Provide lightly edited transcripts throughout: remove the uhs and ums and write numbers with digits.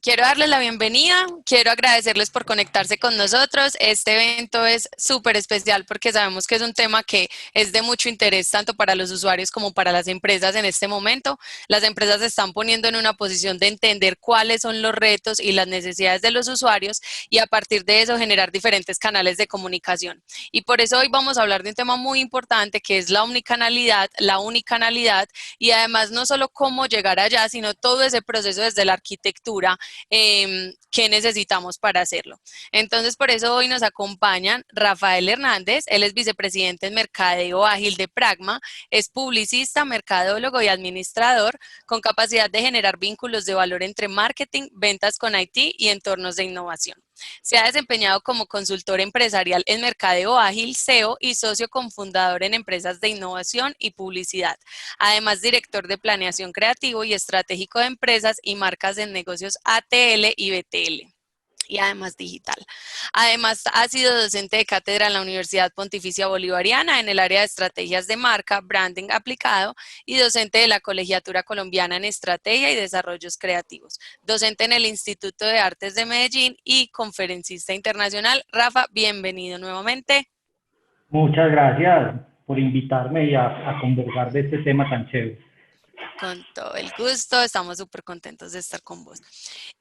Quiero darles la bienvenida, quiero agradecerles por conectarse con nosotros. Este evento es súper especial porque sabemos que es un tema que es de mucho interés tanto para los usuarios como para las empresas en este momento. Las empresas se están poniendo en una posición de entender cuáles son los retos y las necesidades de los usuarios y a partir de eso generar diferentes canales de comunicación. Y por eso hoy vamos a hablar de un tema muy importante que es la omnicanalidad, y además no solo cómo llegar allá, sino todo ese proceso desde la arquitectura qué necesitamos para hacerlo. Entonces, por eso hoy nos acompañan Rafael Hernández, él es vicepresidente en Mercadeo Ágil de Pragma, es publicista, mercadólogo y administrador con capacidad de generar vínculos de valor entre marketing, ventas con IT y entornos de innovación. Se ha desempeñado como consultor empresarial en Mercadeo Ágil, SEO y socio cofundador en empresas de innovación y publicidad. Además, director de planeación creativo y estratégico de empresas y marcas en negocios ATL y BTL. Y además digital. Además, ha sido docente de cátedra en la Universidad Pontificia Bolivariana en el área de estrategias de marca, branding aplicado y docente de la Colegiatura Colombiana en Estrategia y Desarrollos Creativos. Docente en el Instituto de Artes de Medellín y conferencista internacional. Rafa, bienvenido nuevamente. Muchas gracias por invitarme y a conversar de este tema tan chévere. Con todo el gusto, estamos súper contentos de estar con vos.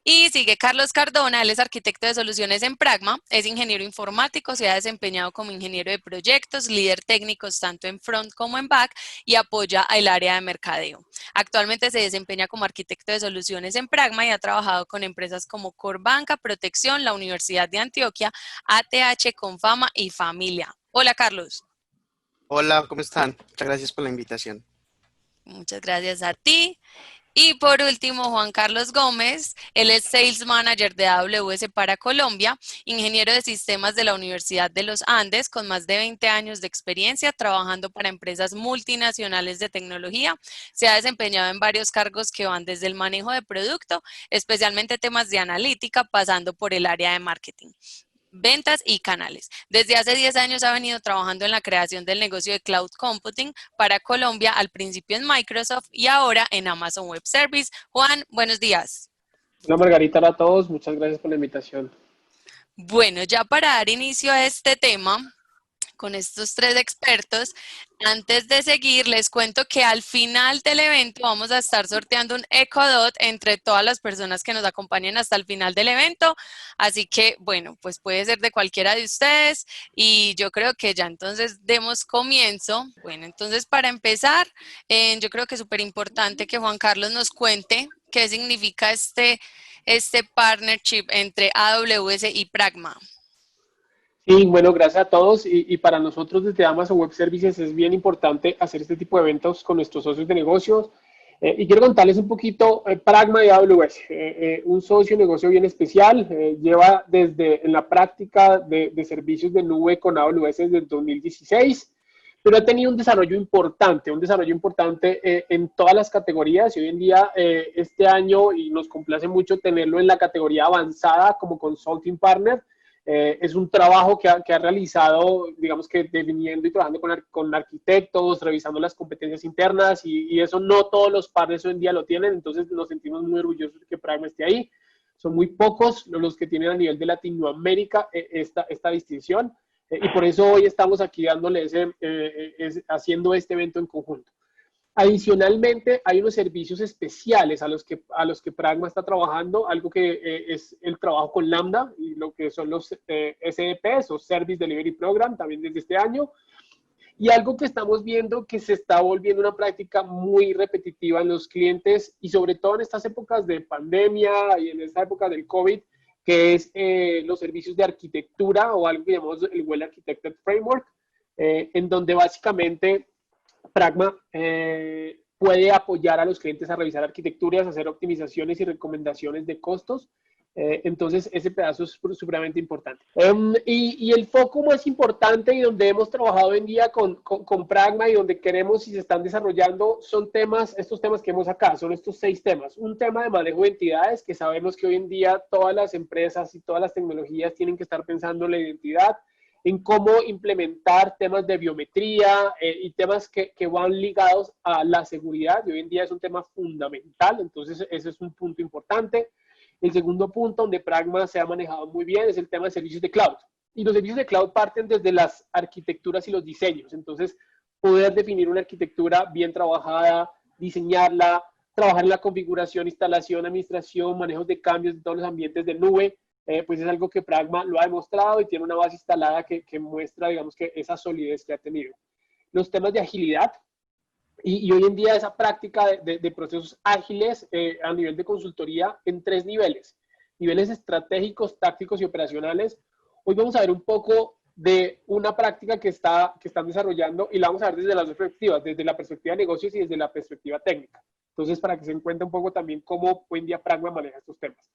Y sigue Carlos Cardona, él es arquitecto de soluciones en Pragma, es ingeniero informático, se ha desempeñado como ingeniero de proyectos, líder técnicos tanto en front como en back y apoya el área de mercadeo. Actualmente se desempeña como arquitecto de soluciones en Pragma y ha trabajado con empresas como Corbanca, Protección, la Universidad de Antioquia, ATH, Confama y Familia. Hola, Carlos. Hola, ¿cómo están? Muchas gracias por la invitación. Muchas gracias a ti. Y por último, Juan Carlos Gómez, él es Sales Manager de AWS para Colombia, ingeniero de sistemas de la Universidad de los Andes, con más de 20 años de experiencia trabajando para empresas multinacionales de tecnología. Se ha desempeñado en varios cargos que van desde el manejo de producto, especialmente temas de analítica, pasando por el área de marketing, ventas y canales. Desde hace 10 años ha venido trabajando en la creación del negocio de cloud computing para Colombia, al principio en Microsoft y ahora en Amazon Web Service. Juan, buenos días. Hola Margarita, hola a todos, muchas gracias por la invitación. Bueno, ya para dar inicio a este tema, con estos tres expertos. Antes de seguir, les cuento que al final del evento vamos a estar sorteando un Echo Dot entre todas las personas que nos acompañen hasta el final del evento. Así que, bueno, pues puede ser de cualquiera de ustedes y yo creo que ya entonces demos comienzo. Bueno, entonces para empezar, yo creo que es súper importante que Juan Carlos nos cuente qué significa este partnership entre AWS y Pragma. Sí, bueno, gracias a todos y para nosotros desde Amazon Web Services es bien importante hacer este tipo de eventos con nuestros socios de negocios. Y quiero contarles un poquito Pragma y AWS, un socio de negocio bien especial, lleva desde en la práctica de servicios de nube con AWS desde el 2016, pero ha tenido un desarrollo importante en todas las categorías y hoy en día, este año, y nos complace mucho tenerlo en la categoría avanzada como consulting partner. Es un trabajo que ha realizado, digamos que definiendo y trabajando con arquitectos, revisando las competencias internas y eso no todos los partners hoy en día lo tienen, entonces nos sentimos muy orgullosos de que Prime esté ahí. Son muy pocos los que tienen a nivel de Latinoamérica esta distinción y por eso hoy estamos aquí dándole haciendo este evento en conjunto. Adicionalmente, hay unos servicios especiales a los que Pragma está trabajando, algo que es el trabajo con Lambda y lo que son los SDPs o Service Delivery Program, también desde este año. Y algo que estamos viendo que se está volviendo una práctica muy repetitiva en los clientes y sobre todo en estas épocas de pandemia y en esta época del COVID, que es los servicios de arquitectura o algo que llamamos el Well Architected Framework, en donde básicamente Pragma puede apoyar a los clientes a revisar arquitecturas, hacer optimizaciones y recomendaciones de costos. Entonces, ese pedazo es supremamente importante. Y el foco más importante y donde hemos trabajado hoy en día con Pragma y donde queremos y se están desarrollando son estos temas que vemos acá, son estos 6 temas. Un tema de manejo de entidades, que sabemos que hoy en día todas las empresas y todas las tecnologías tienen que estar pensando en la identidad, en cómo implementar temas de biometría y temas que van ligados a la seguridad. Y hoy en día es un tema fundamental, entonces ese es un punto importante. El segundo punto donde Pragma se ha manejado muy bien es el tema de servicios de cloud. Y los servicios de cloud parten desde las arquitecturas y los diseños. Entonces, poder definir una arquitectura bien trabajada, diseñarla, trabajar en la configuración, instalación, administración, manejos de cambios de todos los ambientes de nube, pues es algo que Pragma lo ha demostrado y tiene una base instalada que muestra, digamos, que esa solidez que ha tenido. Los temas de agilidad y hoy en día esa práctica de procesos ágiles a nivel de consultoría en 3 niveles. Niveles estratégicos, tácticos y operacionales. Hoy vamos a ver un poco de una práctica que están desarrollando y la vamos a ver desde las dos perspectivas, desde la perspectiva de negocios y desde la perspectiva técnica. Entonces, para que se den cuenta un poco también cómo hoy en día Pragma maneja estos temas.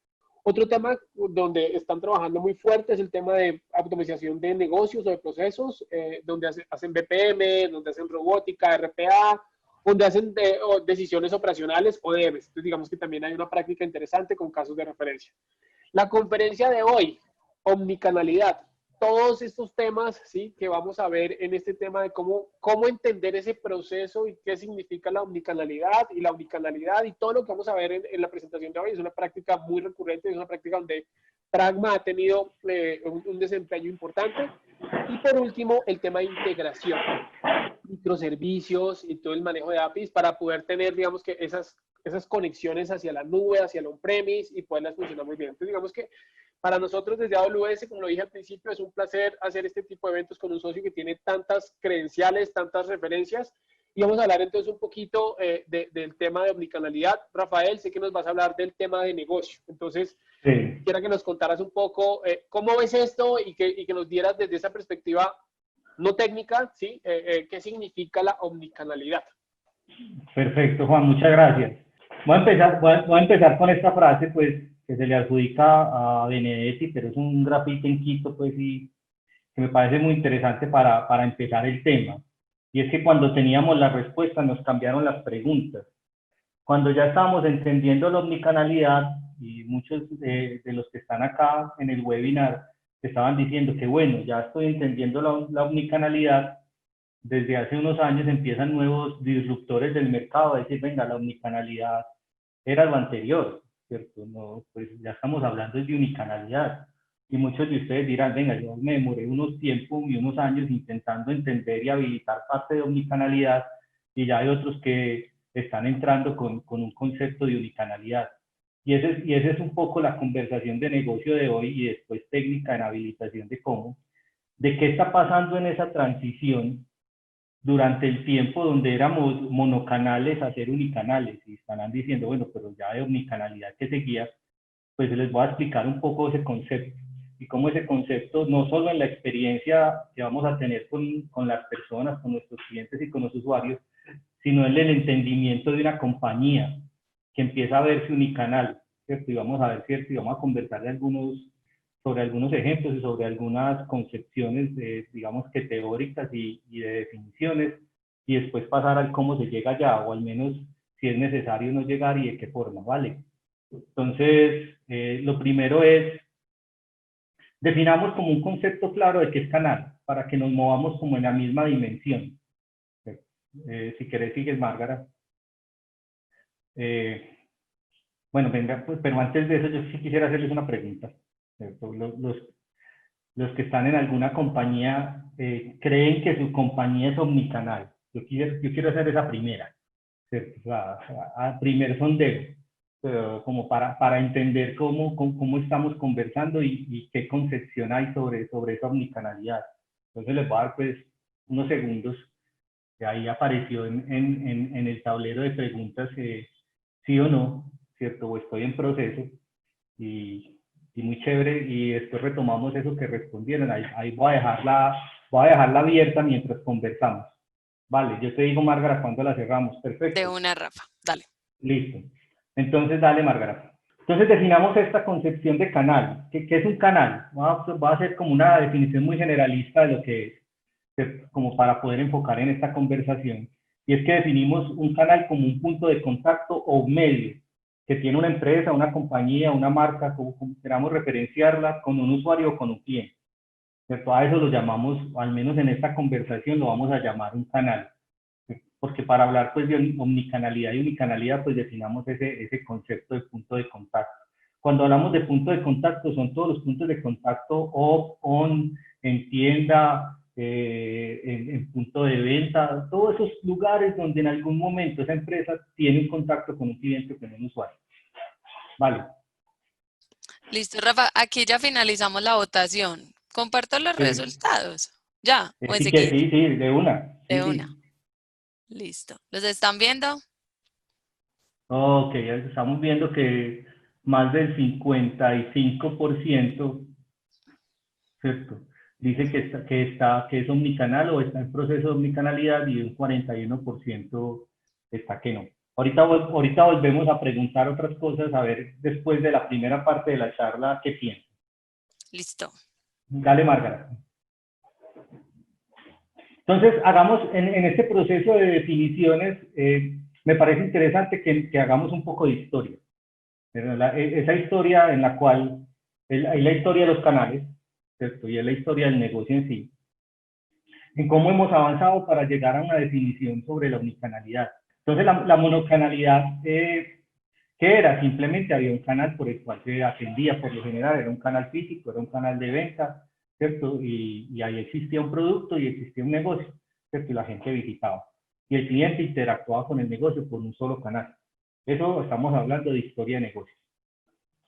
Otro tema donde están trabajando muy fuerte es el tema de automatización de negocios o de procesos, donde hacen BPM, donde hacen robótica, RPA, donde hacen decisiones operacionales o DEVs. Entonces, digamos que también hay una práctica interesante con casos de referencia. La conferencia de hoy, omnicanalidad. Todos estos temas, ¿sí?, que vamos a ver en este tema de cómo entender ese proceso y qué significa la omnicanalidad y todo lo que vamos a ver en la presentación de hoy es una práctica muy recurrente, es una práctica donde Pragma ha tenido un desempeño importante. Y por último, el tema de integración, microservicios y todo el manejo de APIs para poder tener, digamos, que esas conexiones hacia la nube, hacia el on-premise y poderlas funcionar muy bien. Entonces, digamos que para nosotros desde AWS, como lo dije al principio, es un placer hacer este tipo de eventos con un socio que tiene tantas credenciales, tantas referencias. Y vamos a hablar entonces un poquito del tema de omnicanalidad. Rafael, sé que nos vas a hablar del tema de negocio. Entonces, Sí. quisiera que nos contaras un poco cómo ves esto y que nos dieras desde esa perspectiva no técnica, ¿sí? ¿Qué significa la omnicanalidad? Perfecto, Juan, muchas gracias. Voy a empezar con esta frase, pues, que se le adjudica a Benedetti, pero es un grafito en Quito, pues, y que me parece muy interesante para empezar el tema. Y es que cuando teníamos la respuesta nos cambiaron las preguntas. Cuando ya estábamos entendiendo la omnicanalidad, y muchos de los que están acá en el webinar estaban diciendo que, bueno, ya estoy entendiendo la omnicanalidad, desde hace unos años empiezan nuevos disruptores del mercado a decir, venga, la omnicanalidad era lo anterior, ¿cierto? No, pues ya estamos hablando de unicanalidad. Y muchos de ustedes dirán, venga, yo me demoré unos tiempos y unos años intentando entender y habilitar parte de omnicanalidad, y ya hay otros que están entrando con un concepto de unicanalidad. Y ese es un poco la conversación de negocio de hoy y después técnica en habilitación de cómo, de qué está pasando en esa transición durante el tiempo donde éramos monocanales a ser unicanales, y estarán diciendo, bueno, pero ya de omnicanalidad que seguía, pues les voy a explicar un poco ese concepto y cómo ese concepto, no solo en la experiencia que vamos a tener con las personas, con nuestros clientes y con los usuarios, sino en el entendimiento de una compañía que empieza a verse unicanal, ¿cierto? Y vamos a ver, ¿cierto? Y vamos a conversar sobre algunos ejemplos y sobre algunas concepciones, digamos que teóricas y de definiciones, y después pasar al cómo se llega allá, o al menos si es necesario no llegar y de qué forma, ¿vale? Entonces, lo primero es, definamos como un concepto claro de qué es canal, para que nos movamos como en la misma dimensión. Si querés, sigues, Márgara. Bueno, venga, pues, pero antes de eso yo sí quisiera hacerles una pregunta. Los que están en alguna compañía creen que su compañía es omnicanal. Yo quiero hacer esa primera, ¿cierto? Primer sondeo, como para entender cómo estamos conversando y qué concepción hay sobre esa omnicanalidad. Entonces les voy a dar pues unos segundos. Que ahí apareció en el tablero de preguntas sí o no, ¿cierto? O estoy en proceso, y muy chévere, y después retomamos eso que respondieron. Ahí voy a dejarla abierta mientras conversamos. Vale, yo te digo, Márgara, ¿cuándo la cerramos? Perfecto. De una, Rafa, dale. Listo. Entonces, dale, Márgara. Entonces, definamos esta concepción de canal. ¿Qué es un canal? Voy a hacer como una definición muy generalista de lo que es, como para poder enfocar en esta conversación. Y es que definimos un canal como un punto de contacto o un medio que tiene una empresa, una compañía, una marca, como queramos referenciarla, con un usuario o con un cliente. ¿Cierto? A eso lo llamamos, o al menos en esta conversación lo vamos a llamar un canal. Porque para hablar pues de omnicanalidad y unicanalidad, pues definamos ese concepto de punto de contacto. Cuando hablamos de punto de contacto, son todos los puntos de contacto off, on, en tienda, en punto de venta, todos esos lugares donde en algún momento esa empresa tiene un contacto con un cliente o con un usuario. Vale. Listo, Rafa. Aquí ya finalizamos la votación. ¿Comparto los resultados? ¿Ya? ¿O Sí, que enseguida? sí, de una. Sí, De una. sí. Listo. ¿Los están viendo? Ok, ya estamos viendo que más del 55%, ¿cierto? Dice que es omnicanal o está en proceso de omnicanalidad y un 41% está que no. Ahorita volvemos a preguntar otras cosas, a ver después de la primera parte de la charla qué piensan. Listo. Dale, Margarita. Entonces, hagamos en este proceso de definiciones, me parece interesante que hagamos un poco de historia. Esa historia en la cual es la historia de los canales, ¿cierto? Y es la historia del negocio en sí, en cómo hemos avanzado para llegar a una definición sobre la omnicanalidad. Entonces, la monocanalidad, ¿qué era? Simplemente había un canal por el cual se atendía por lo general, era un canal físico, era un canal de venta, ¿cierto? Y ahí existía un producto y existía un negocio, ¿cierto? Y la gente visitaba. Y el cliente interactuaba con el negocio por un solo canal. Eso estamos hablando de historia de negocios.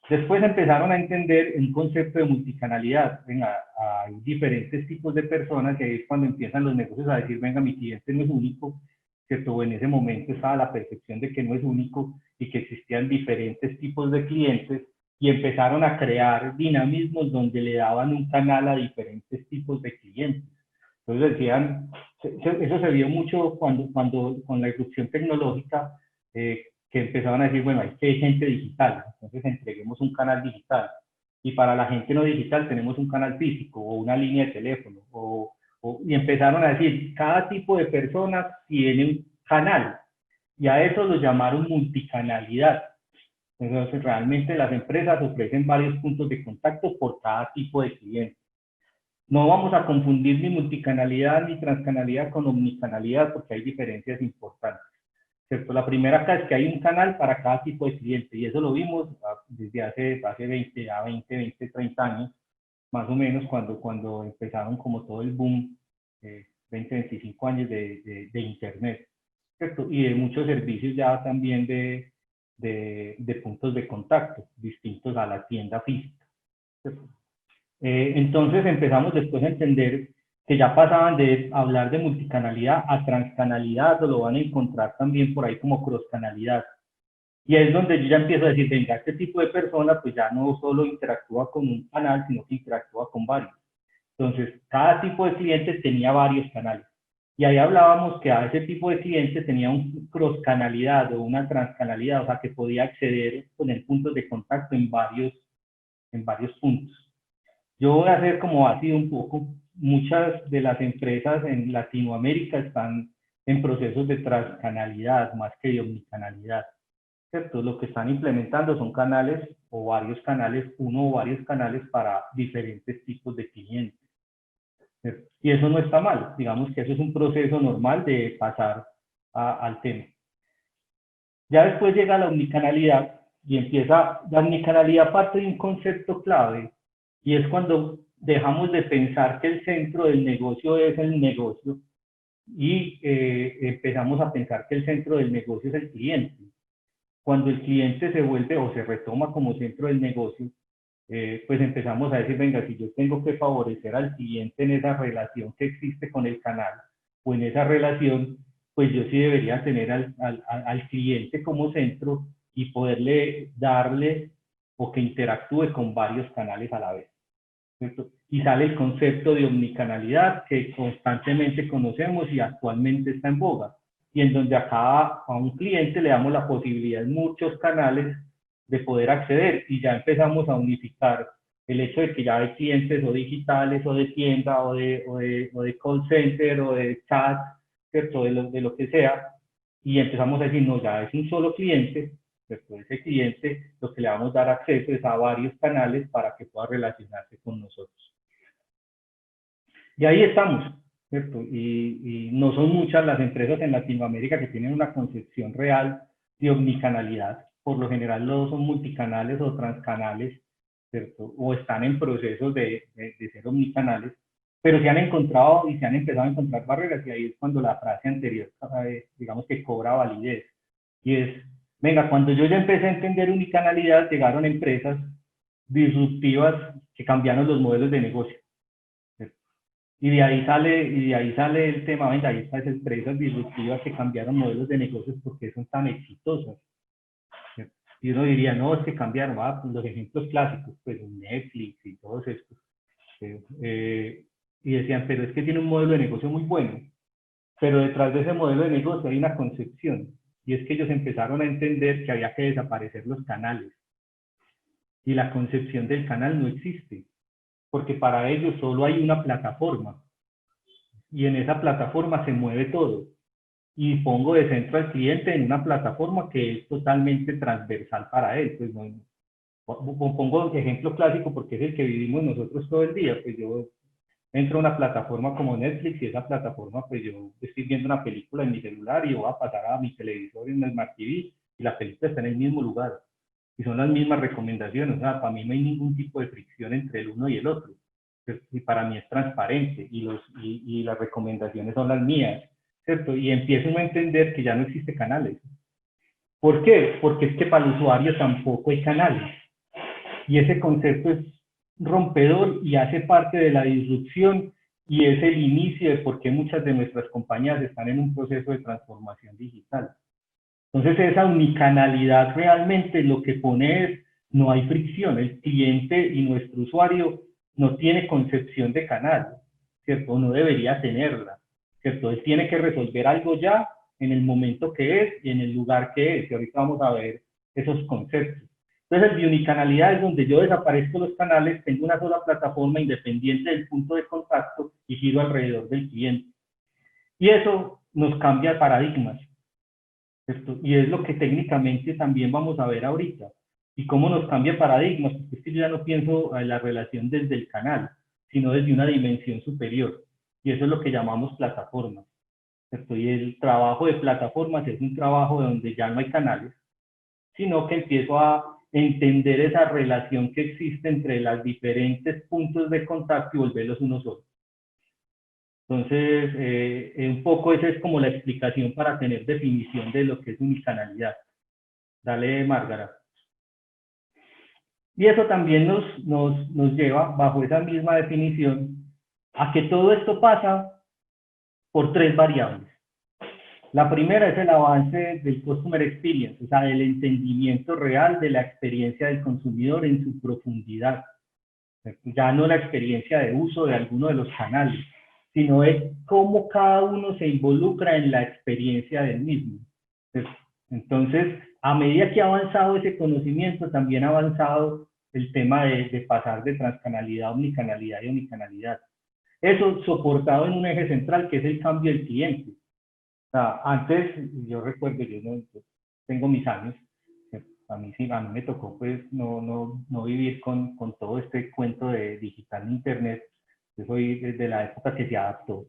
Después empezaron a entender un concepto de multicanalidad. Venga, hay diferentes tipos de personas y ahí es cuando empiezan los negocios a decir, venga, mi cliente no es único, ¿cierto? En ese momento estaba la percepción de que no es único y que existían diferentes tipos de clientes y empezaron a crear dinamismos donde le daban un canal a diferentes tipos de clientes. Entonces decían, eso se vio mucho cuando con la irrupción tecnológica, que empezaban a decir, bueno, hay gente digital, entonces entreguemos un canal digital. Y para la gente no digital tenemos un canal físico o una línea de teléfono. Y empezaron a decir, cada tipo de persona tiene un canal. Y a eso lo llamaron multicanalidad. Entonces, realmente las empresas ofrecen varios puntos de contacto por cada tipo de cliente. No vamos a confundir ni multicanalidad ni transcanalidad con omnicanalidad porque hay diferencias importantes. ¿Cierto? La primera acá es que hay un canal para cada tipo de cliente y eso lo vimos desde hace 20, 30 años, más o menos cuando empezaron como todo el boom, 20, 25 años de Internet, ¿cierto? Y de muchos servicios ya también de puntos de contacto distintos a la tienda física, ¿cierto? Entonces empezamos después a entender que ya pasaban de hablar de multicanalidad a transcanalidad, o lo van a encontrar también por ahí como crosscanalidad. Y es donde yo ya empiezo a decir, venga, este tipo de persona pues ya no solo interactúa con un canal, sino que interactúa con varios. Entonces, cada tipo de cliente tenía varios canales. Y ahí hablábamos que a ese tipo de cliente tenía un crosscanalidad o una transcanalidad, o sea, que podía acceder con el punto de contacto en varios puntos. Yo voy a hacer como ha sido un poco, muchas de las empresas en Latinoamérica están en procesos de transcanalidad más que de omnicanalidad, ¿cierto? Lo que están implementando son canales o varios canales, uno o varios canales para diferentes tipos de clientes, ¿cierto? Y eso no está mal, digamos que eso es un proceso normal de pasar al tema. Ya después llega la omnicanalidad y empieza, la omnicanalidad parte de un concepto clave y es cuando dejamos de pensar que el centro del negocio es el negocio y empezamos a pensar que el centro del negocio es el cliente. Cuando el cliente se vuelve o se retoma como centro del negocio, pues empezamos a decir, venga, si yo tengo que favorecer al cliente en esa relación que existe con el canal o en esa relación, pues yo sí debería tener al cliente como centro y poderle darle o que interactúe con varios canales a la vez, ¿cierto? Y sale el concepto de omnicanalidad que constantemente conocemos y actualmente está en boga, y en donde a un cliente le damos la posibilidad en muchos canales de poder acceder y ya empezamos a unificar el hecho de que ya hay clientes o digitales o de tienda o de call center o de chat, ¿cierto? De lo que sea, y empezamos a decir, no, ya es un solo cliente, ¿cierto? Ese cliente lo que le vamos a dar acceso es a varios canales para que pueda relacionarse con nosotros. Y ahí estamos, ¿cierto? Y no son muchas las empresas en Latinoamérica que tienen una concepción real de omnicanalidad. por lo general son multicanales o transcanales, ¿cierto? O están en procesos de ser omnicanales, pero se han encontrado y se han empezado a encontrar barreras, y ahí es cuando la frase anterior, digamos que cobra validez, y es, venga, cuando yo ya empecé a entender unicanalidad, llegaron empresas disruptivas que cambiaron los modelos de negocio. Y de ahí sale el tema, venga, hay estas empresas disruptivas que cambiaron modelos de negocios porque son tan exitosas. Y uno diría, no, es que cambiaron, pues los ejemplos clásicos, pues Netflix y todos estos. Y decían, pero es que tiene un modelo de negocio muy bueno, pero detrás de ese modelo de negocio hay una concepción, y es que ellos empezaron a entender que había que desaparecer los canales, y la concepción del canal no existe, porque para ellos solo hay una plataforma, y en esa plataforma se mueve todo, y pongo de centro al cliente en una plataforma que es totalmente transversal para él. Pues no, pongo ejemplo clásico porque es el que vivimos nosotros todo el día. Pues yo entro a una plataforma como Netflix, y esa plataforma, pues yo estoy viendo una película en mi celular y voy a pasar a mi televisor en el Smart TV, y la película está en el mismo lugar. Y son las mismas recomendaciones. O sea, para mí no hay ningún tipo de fricción entre el uno y el otro. Y para mí es transparente, y las recomendaciones son las mías, ¿cierto? Y empiezo a entender que ya no existe canales. ¿Por qué? Porque es que para el usuario tampoco hay canales. Y ese concepto es rompedor y hace parte de la disrupción, y es el inicio de por qué muchas de nuestras compañías están en un proceso de transformación digital. Entonces, esa unicanalidad realmente lo que pone es, no hay fricción, el cliente y nuestro usuario no tiene concepción de canal, ¿cierto? No debería tenerla, ¿cierto? Él tiene que resolver algo ya, en el momento que es y en el lugar que es, y ahorita vamos a ver esos conceptos. Entonces, el bionicanalidad es donde yo desaparezco los canales, tengo una sola plataforma independiente del punto de contacto y giro alrededor del cliente. Y eso nos cambia paradigmas, ¿cierto? Y es lo que técnicamente también vamos a ver ahorita. Y cómo nos cambia paradigmas, porque es que yo ya no pienso en la relación desde el canal, sino desde una dimensión superior. Y eso es lo que llamamos plataformas, ¿cierto? Y el trabajo de plataformas es un trabajo donde ya no hay canales, sino que empiezo a entender esa relación que existe entre los diferentes puntos de contacto y volverlos uno solo. Entonces, un poco esa es como la explicación para tener definición de lo que es unicanalidad. Dale, Márgara. Y eso también nos lleva, bajo esa misma definición, a que todo esto pasa por tres variables. La primera es el avance del Customer Experience, o sea, el entendimiento real de la experiencia del consumidor en su profundidad. Ya no la experiencia de uso de alguno de los canales, sino es cómo cada uno se involucra en la experiencia del mismo. Entonces, a medida que ha avanzado ese conocimiento, también ha avanzado el tema de pasar de transcanalidad a omnicanalidad y omnicanalidad. Eso soportado en un eje central, que es el cambio del cliente. O sea, antes, yo recuerdo, yo tengo mis años, a mí me tocó pues no vivir con todo este cuento de digital internet. Yo soy desde la época que se adaptó.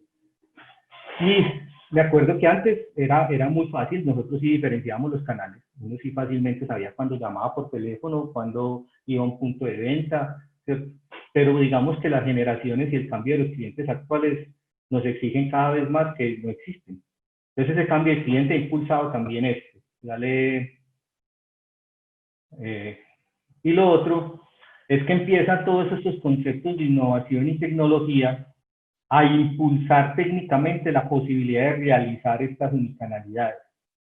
Y me acuerdo que antes era muy fácil, nosotros sí diferenciábamos los canales. Uno sí fácilmente sabía cuando llamaba por teléfono, cuando iba a un punto de venta, ¿cierto? Pero digamos que las generaciones y el cambio de los clientes actuales nos exigen cada vez más que no existen. Entonces ese cambio de cliente ha impulsado también esto. Dale, y lo otro es que empiezan todos estos conceptos de innovación y tecnología a impulsar técnicamente la posibilidad de realizar estas unicanalidades,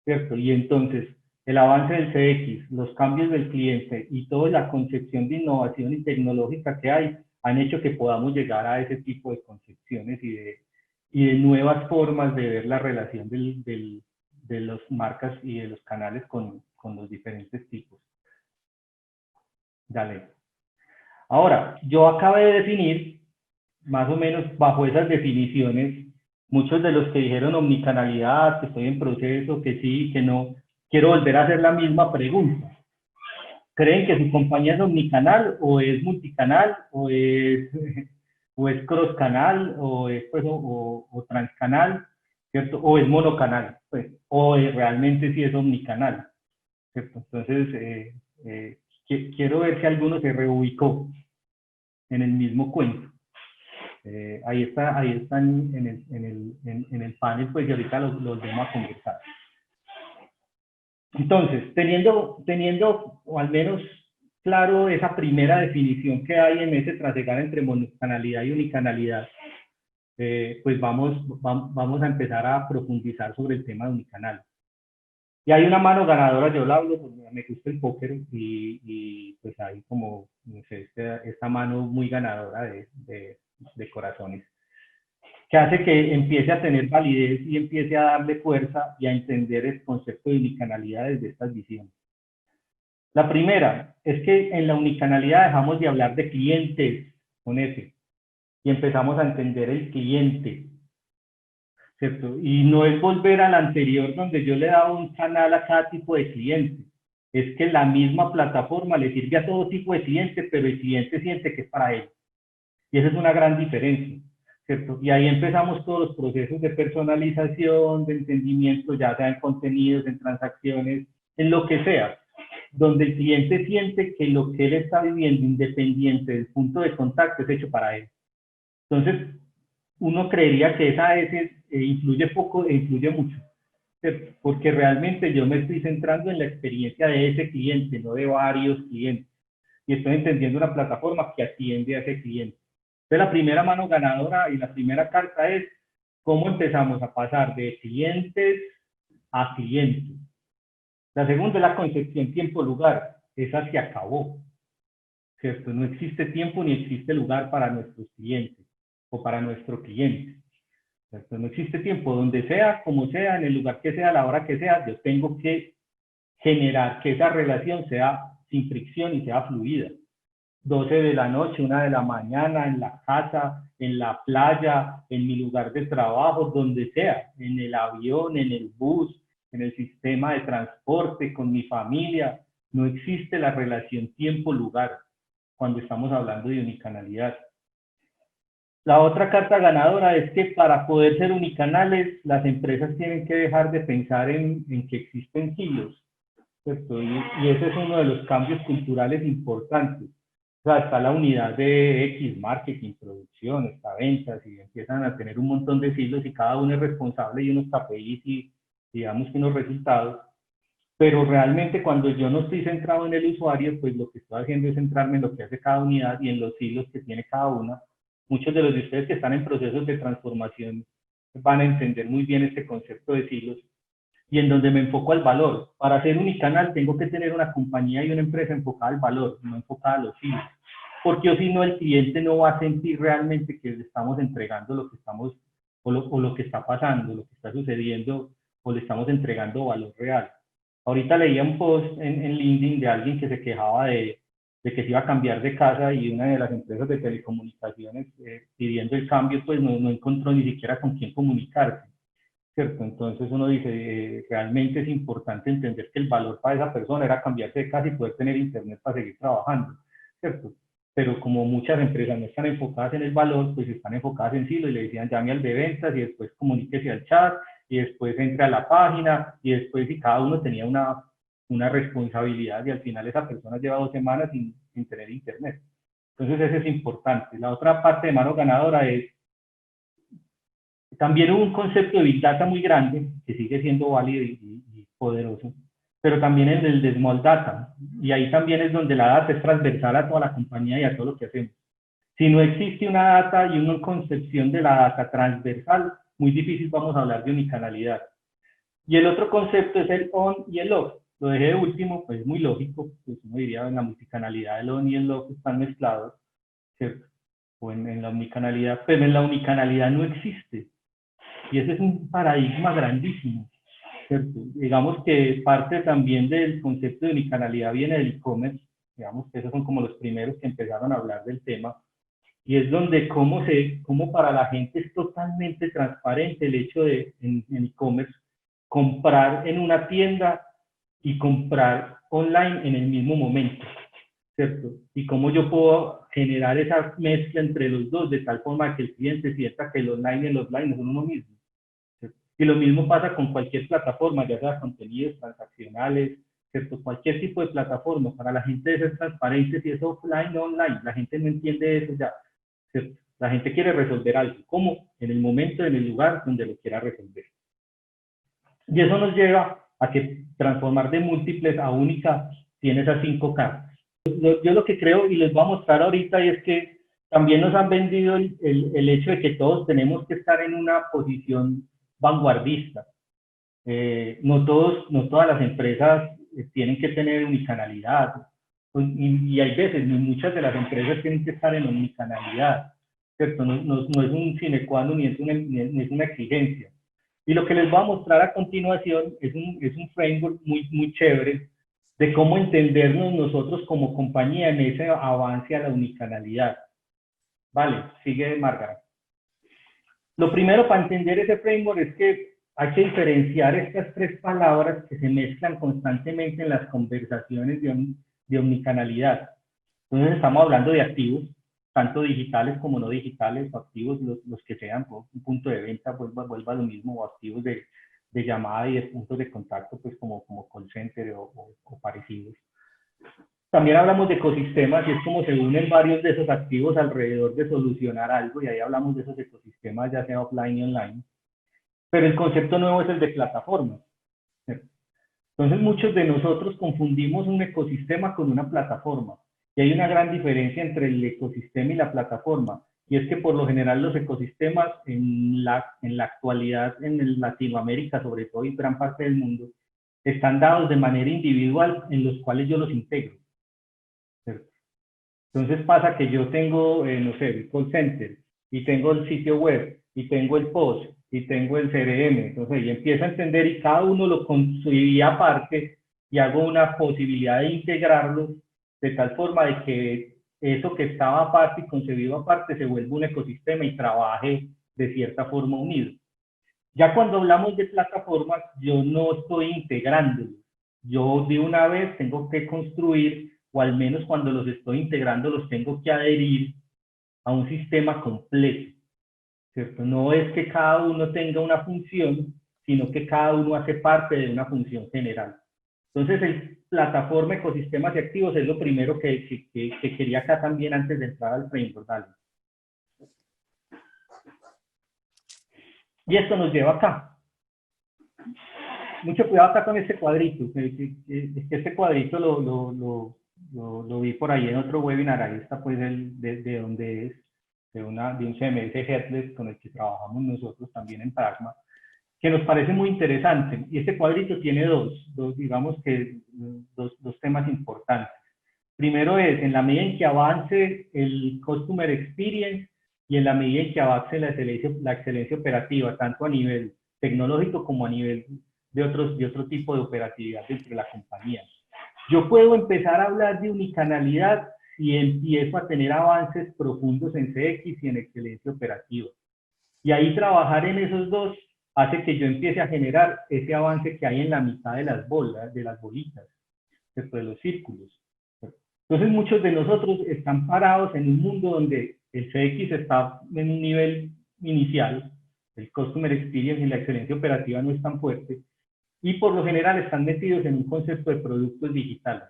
¿cierto? Y entonces el avance del CX, los cambios del cliente y toda la concepción de innovación y tecnológica que hay han hecho que podamos llegar a ese tipo de concepciones y de nuevas formas de ver la relación de las marcas y de los canales con los diferentes tipos. Dale. Ahora, yo acabé de definir, más o menos bajo esas definiciones, muchos de los que dijeron omnicanalidad, que estoy en proceso, que sí, que no, quiero volver a hacer la misma pregunta. ¿Creen que su compañía es omnicanal o es multicanal o es cross-canal o es pues, o transcanal, ¿cierto? O es monocanal, pues, o realmente sí es omnicanal. ¿cierto? Entonces, quiero ver si alguno se reubicó en el mismo cuento. Ahí están en el panel, pues, y ahorita los vamos a conversar. Entonces, teniendo o al menos claro esa primera definición que hay en ese trasegar entre monocanalidad y unicanalidad, pues vamos a empezar a profundizar sobre el tema de unicanal. Y hay una mano ganadora, yo la hablo, pues, me gusta el póker y pues hay como, no sé, esta mano muy ganadora de corazones, que hace que empiece a tener validez y empiece a darle fuerza y a entender el concepto de unicanalidad desde estas visiones. La primera es que en la unicanalidad dejamos de hablar de clientes con F y empezamos a entender el cliente, ¿cierto? Y no es volver al anterior donde yo le daba un canal a cada tipo de cliente. Es que la misma plataforma le sirve a todo tipo de clientes, pero el cliente siente que es para él. Y esa es una gran diferencia, ¿cierto? Y ahí empezamos todos los procesos de personalización, de entendimiento, ya sea en contenidos, en transacciones, en lo que sea, donde el cliente siente que lo que él está viviendo, independiente del punto de contacto, es hecho para él. Entonces, uno creería que esa S influye poco e influye mucho, ¿cierto? Porque realmente yo me estoy centrando en la experiencia de ese cliente, no de varios clientes. Y estoy entendiendo una plataforma que atiende a ese cliente. Entonces, la primera mano ganadora y la primera carta es cómo empezamos a pasar de clientes a clientes. La segunda es la concepción tiempo-lugar. Esa se acabó, ¿cierto? No existe tiempo ni existe lugar para nuestros clientes o para nuestro cliente, ¿cierto? No existe tiempo. Donde sea, como sea, en el lugar que sea, a la hora que sea, yo tengo que generar que esa relación sea sin fricción y sea fluida. 12 de la noche, 1 de la mañana, en la casa, en la playa, en mi lugar de trabajo, donde sea, en el avión, en el bus, en el sistema de transporte, con mi familia. No existe la relación tiempo-lugar cuando estamos hablando de unicanalidad. La otra carta ganadora es que para poder ser unicanales, las empresas tienen que dejar de pensar en que existen silos, ¿cierto? Y ese es uno de los cambios culturales importantes. O sea, está la unidad de X, marketing, producción, está ventas, y empiezan a tener un montón de silos y cada uno es responsable y unos KPIs y digamos que unos resultados. Pero realmente cuando yo no estoy centrado en el usuario, pues lo que estoy haciendo es centrarme en lo que hace cada unidad y en los hilos que tiene cada una. Muchos de los de ustedes que están en procesos de transformación van a entender muy bien este concepto de silos y en donde me enfoco al valor. Para ser unicanal tengo que tener una compañía y una empresa enfocada al valor, no enfocada a los hilos. Porque o si no, el cliente no va a sentir realmente que le estamos entregando lo que estamos, o lo que está pasando, lo que está sucediendo, o le estamos entregando valor real. Ahorita leía un post en LinkedIn de alguien que se quejaba de que se iba a cambiar de casa y una de las empresas de telecomunicaciones pidiendo el cambio, pues no encontró ni siquiera con quién comunicarse, ¿cierto? Entonces uno dice, realmente es importante entender que el valor para esa persona era cambiarse de casa y poder tener internet para seguir trabajando, ¿cierto? Pero como muchas empresas no están enfocadas en el valor, pues están enfocadas en silo y le decían llame al de ventas y después comuníquese al chat y después entre a la página y después y cada uno tenía una responsabilidad y al final esa persona lleva 2 semanas sin tener internet. Entonces eso es importante. La otra parte de mano ganadora es, también hubo un concepto de Big Data muy grande, que sigue siendo válido y poderoso, pero también el de Small Data, y ahí también es donde la data es transversal a toda la compañía y a todo lo que hacemos. Si no existe una data y una concepción de la data transversal, muy difícil vamos a hablar de unicanalidad. Y el otro concepto es el on y el off. Lo dejé de último, pues es muy lógico, pues uno diría en la multicanalidad el on y el off están mezclados, ¿cierto? O en la unicanalidad, pero en la unicanalidad no existe. Y ese es un paradigma grandísimo, ¿cierto? Digamos que parte también del concepto de unicanalidad viene del e-commerce, digamos que esos son como los primeros que empezaron a hablar del tema, y es donde cómo para la gente es totalmente transparente el hecho de, en e-commerce, comprar en una tienda y comprar online en el mismo momento, ¿cierto? Y cómo yo puedo generar esa mezcla entre los dos de tal forma que el cliente sienta que el online y el offline son uno mismo. Y lo mismo pasa con cualquier plataforma, ya sea contenidos transaccionales, ¿cierto? Cualquier tipo de plataforma, para la gente debe ser transparente, si es offline o online, la gente no entiende eso ya, ¿cierto? La gente quiere resolver algo, ¿cómo? En el momento, en el lugar donde lo quiera resolver. Y eso nos lleva a que transformar de múltiples a única tiene esas 5 caras. Yo lo que creo, y les voy a mostrar ahorita, y es que también nos han vendido el hecho de que todos tenemos que estar en una posición vanguardista. No todas las empresas tienen que tener unicanalidad, y hay veces, muchas de las empresas tienen que estar en unicanalidad, ¿cierto? No es un sine qua non ni es una exigencia. Y lo que les voy a mostrar a continuación es un framework muy chévere de cómo entendernos nosotros como compañía en ese avance a la unicanalidad. Vale, sigue Margarita. Lo primero para entender ese framework es que hay que diferenciar estas 3 palabras que se mezclan constantemente en las conversaciones de omnicanalidad. Entonces estamos hablando de activos, tanto digitales como no digitales, o activos los que sean, un punto de venta, vuelva a lo mismo, o activos de llamada y de puntos de contacto, pues como call center o parecidos. También hablamos de ecosistemas y es como se unen varios de esos activos alrededor de solucionar algo, y ahí hablamos de esos ecosistemas ya sea offline y online. Pero el concepto nuevo es el de plataforma. Entonces muchos de nosotros confundimos un ecosistema con una plataforma. Y hay una gran diferencia entre el ecosistema y la plataforma. Y es que por lo general los ecosistemas en la actualidad en Latinoamérica, sobre todo y gran parte del mundo, están dados de manera individual en los cuales yo los integro. ¿Cierto? Entonces pasa que yo tengo, no sé, el call center, y tengo el sitio web, y tengo el post, y tengo el CRM. Entonces yo empiezo a entender y cada uno lo construí aparte y hago una posibilidad de integrarlos de tal forma de que eso que estaba aparte y concebido aparte se vuelva un ecosistema y trabaje de cierta forma unido. Ya cuando hablamos de plataformas, yo no estoy integrándolos. Yo de una vez tengo que construir, o al menos cuando los estoy integrando, los tengo que adherir a un sistema completo, ¿cierto? No es que cada uno tenga una función, sino que cada uno hace parte de una función general. Entonces, el plataforma, ecosistemas y activos es lo primero que quería acá también antes de entrar al framework. Dale. Y esto nos lleva acá. Mucho cuidado acá con este cuadrito. Este cuadrito lo vi por ahí en otro webinar. Ahí está pues de donde es, de un CMS Headless con el que trabajamos nosotros también en Pragma, que nos parece muy interesante. Y este cuadrito tiene digamos que dos temas importantes. Primero es, en la medida en que avance el Customer Experience y en la medida en que avance la excelencia operativa, tanto a nivel tecnológico como a nivel de otro tipo de operatividad dentro de la compañía. Yo puedo empezar a hablar de unicanalidad si empiezo a tener avances profundos en CX y en excelencia operativa. Y ahí trabajar en esos dos hace que yo empiece a generar ese avance que hay en la mitad de las bolas, de las bolitas, de los círculos. Entonces muchos de nosotros están parados en un mundo donde el CX está en un nivel inicial, el Customer Experience y la excelencia operativa no es tan fuerte, y por lo general están metidos en un concepto de productos digitales.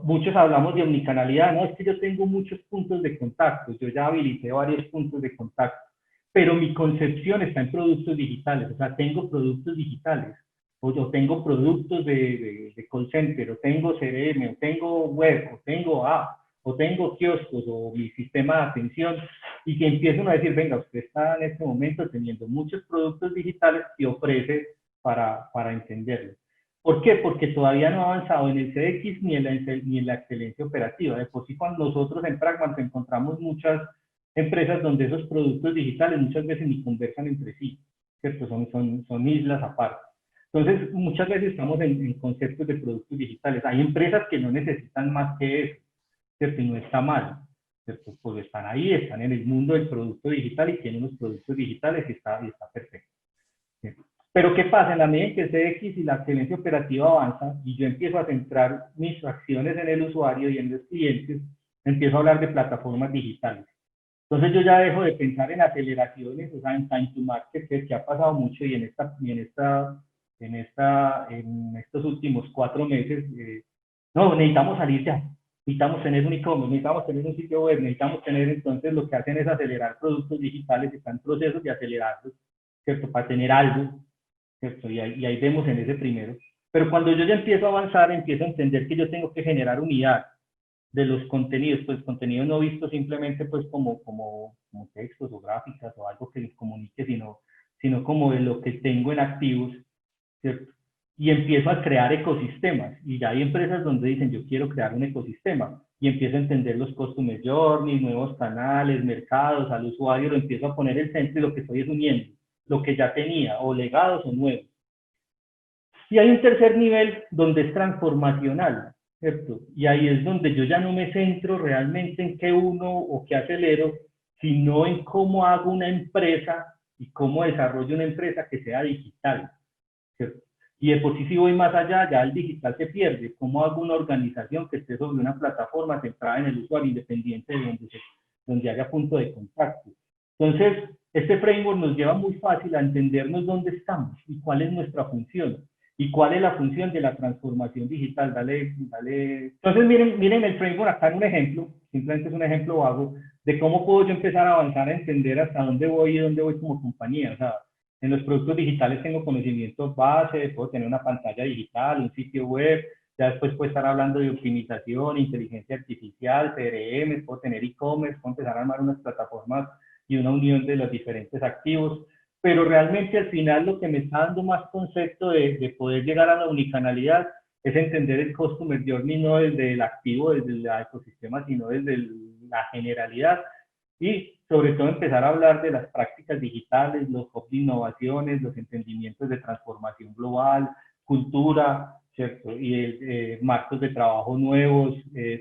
Muchos hablamos de omnicanalidad, no, es que yo tengo muchos puntos de contacto, yo ya habilité varios puntos de contacto, pero mi concepción está en productos digitales, o sea, tengo productos digitales, o yo tengo productos de call center, o tengo CRM, o tengo web, o tengo app, o tengo kioscos, o mi sistema de atención, y que empiezan a decir, venga, usted está en este momento teniendo muchos productos digitales que ofrece para entenderlo. ¿Por qué? Porque todavía no ha avanzado en el CX ni en la excelencia operativa. De por sí, cuando nosotros en Pragma encontramos muchas empresas donde esos productos digitales muchas veces ni conversan entre sí, ¿cierto? Son islas aparte. Entonces, muchas veces estamos en conceptos de productos digitales. Hay empresas que no necesitan más que eso, ¿cierto? Y no está mal, ¿cierto? Pues están ahí, están en el mundo del producto digital y tienen unos productos digitales y está perfecto. ¿Cierto? Pero ¿qué pasa? En la medida en que el CX y la excelencia operativa avanza y yo empiezo a centrar mis acciones en el usuario y en los clientes, empiezo a hablar de plataformas digitales. Entonces yo ya dejo de pensar en aceleraciones, o sea, en time to market, que ha pasado mucho y en esta en estos últimos 4 meses, no, necesitamos salir ya, necesitamos tener un e-commerce, necesitamos tener un sitio web, necesitamos tener, entonces lo que hacen es acelerar productos digitales, están en procesos de acelerarlos, ¿cierto? Para tener algo, ¿cierto? Y ahí vemos en ese primero. Pero cuando yo ya empiezo a avanzar, empiezo a entender que yo tengo que generar unidad de los contenidos, pues contenidos no vistos simplemente pues como textos o gráficas o algo que les comunique, sino como de lo que tengo en activos, ¿cierto? Y empiezo a crear ecosistemas, y ya hay empresas donde dicen yo quiero crear un ecosistema, y empiezo a entender los customer journeys, nuevos canales, mercados, al usuario lo empiezo a poner el centro y lo que estoy es uniendo, lo que ya tenía, o legados o nuevos. Y hay un tercer nivel donde es transformacional, ¿cierto? Y ahí es donde yo ya no me centro realmente en qué uno o qué acelero, sino en cómo hago una empresa y cómo desarrollo una empresa que sea digital, ¿cierto? Y de por sí si voy más allá, ya el digital se pierde. ¿Cómo hago una organización que esté sobre una plataforma centrada en el usuario, independiente de donde haya punto de contacto? Entonces, este framework nos lleva muy fácil a entendernos dónde estamos y cuál es nuestra función. ¿Y cuál es la función de la transformación digital? Dale. Entonces, miren el framework acá en un ejemplo, simplemente es un ejemplo vago, de cómo puedo yo empezar a avanzar a entender hasta dónde voy y dónde voy como compañía. O sea, en los productos digitales tengo conocimientos base, puedo tener una pantalla digital, un sitio web, ya después puedo estar hablando de optimización, inteligencia artificial, CRM, puedo tener e-commerce, puedo empezar a armar unas plataformas y una unión de los diferentes activos. Pero realmente al final lo que me está dando más concepto de poder llegar a la unicanalidad es entender el customer journey no desde el activo, desde el ecosistema, sino desde la generalidad, y sobre todo empezar a hablar de las prácticas digitales, los hubs de innovaciones, los entendimientos de transformación global, cultura, ¿cierto? Y marcos de trabajo nuevos,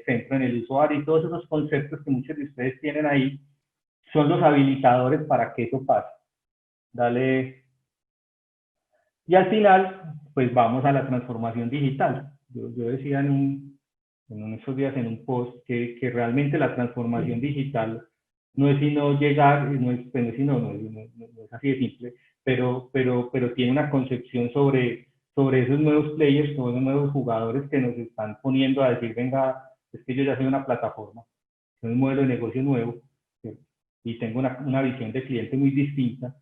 centro en el usuario, y todos esos conceptos que muchos de ustedes tienen ahí son los habilitadores para que eso pase. Dale. Y al final, pues vamos a la transformación digital. Yo decía en estos días en un post que realmente la transformación digital no es sino llegar, no es así de simple, pero tiene una concepción sobre esos nuevos players, sobre esos nuevos jugadores que nos están poniendo a decir, venga, es que yo ya soy una plataforma, soy un modelo de negocio nuevo, ¿cierto? Y tengo una visión de cliente muy distinta,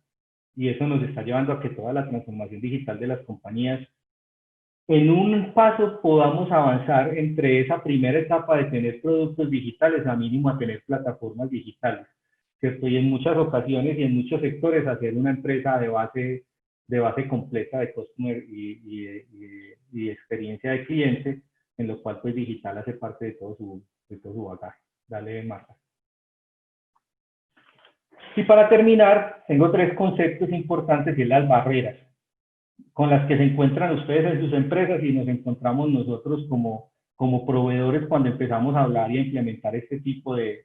y eso nos está llevando a que toda la transformación digital de las compañías en un paso podamos avanzar entre esa primera etapa de tener productos digitales a mínimo a tener plataformas digitales, ¿cierto? Y en muchas ocasiones y en muchos sectores hacer una empresa de base completa de customer y experiencia de cliente, en lo cual pues digital hace parte de todo su bagaje. Dale, Marta. Y para terminar, tengo 3 conceptos importantes y las barreras con las que se encuentran ustedes en sus empresas y nos encontramos nosotros como proveedores cuando empezamos a hablar y a implementar este tipo de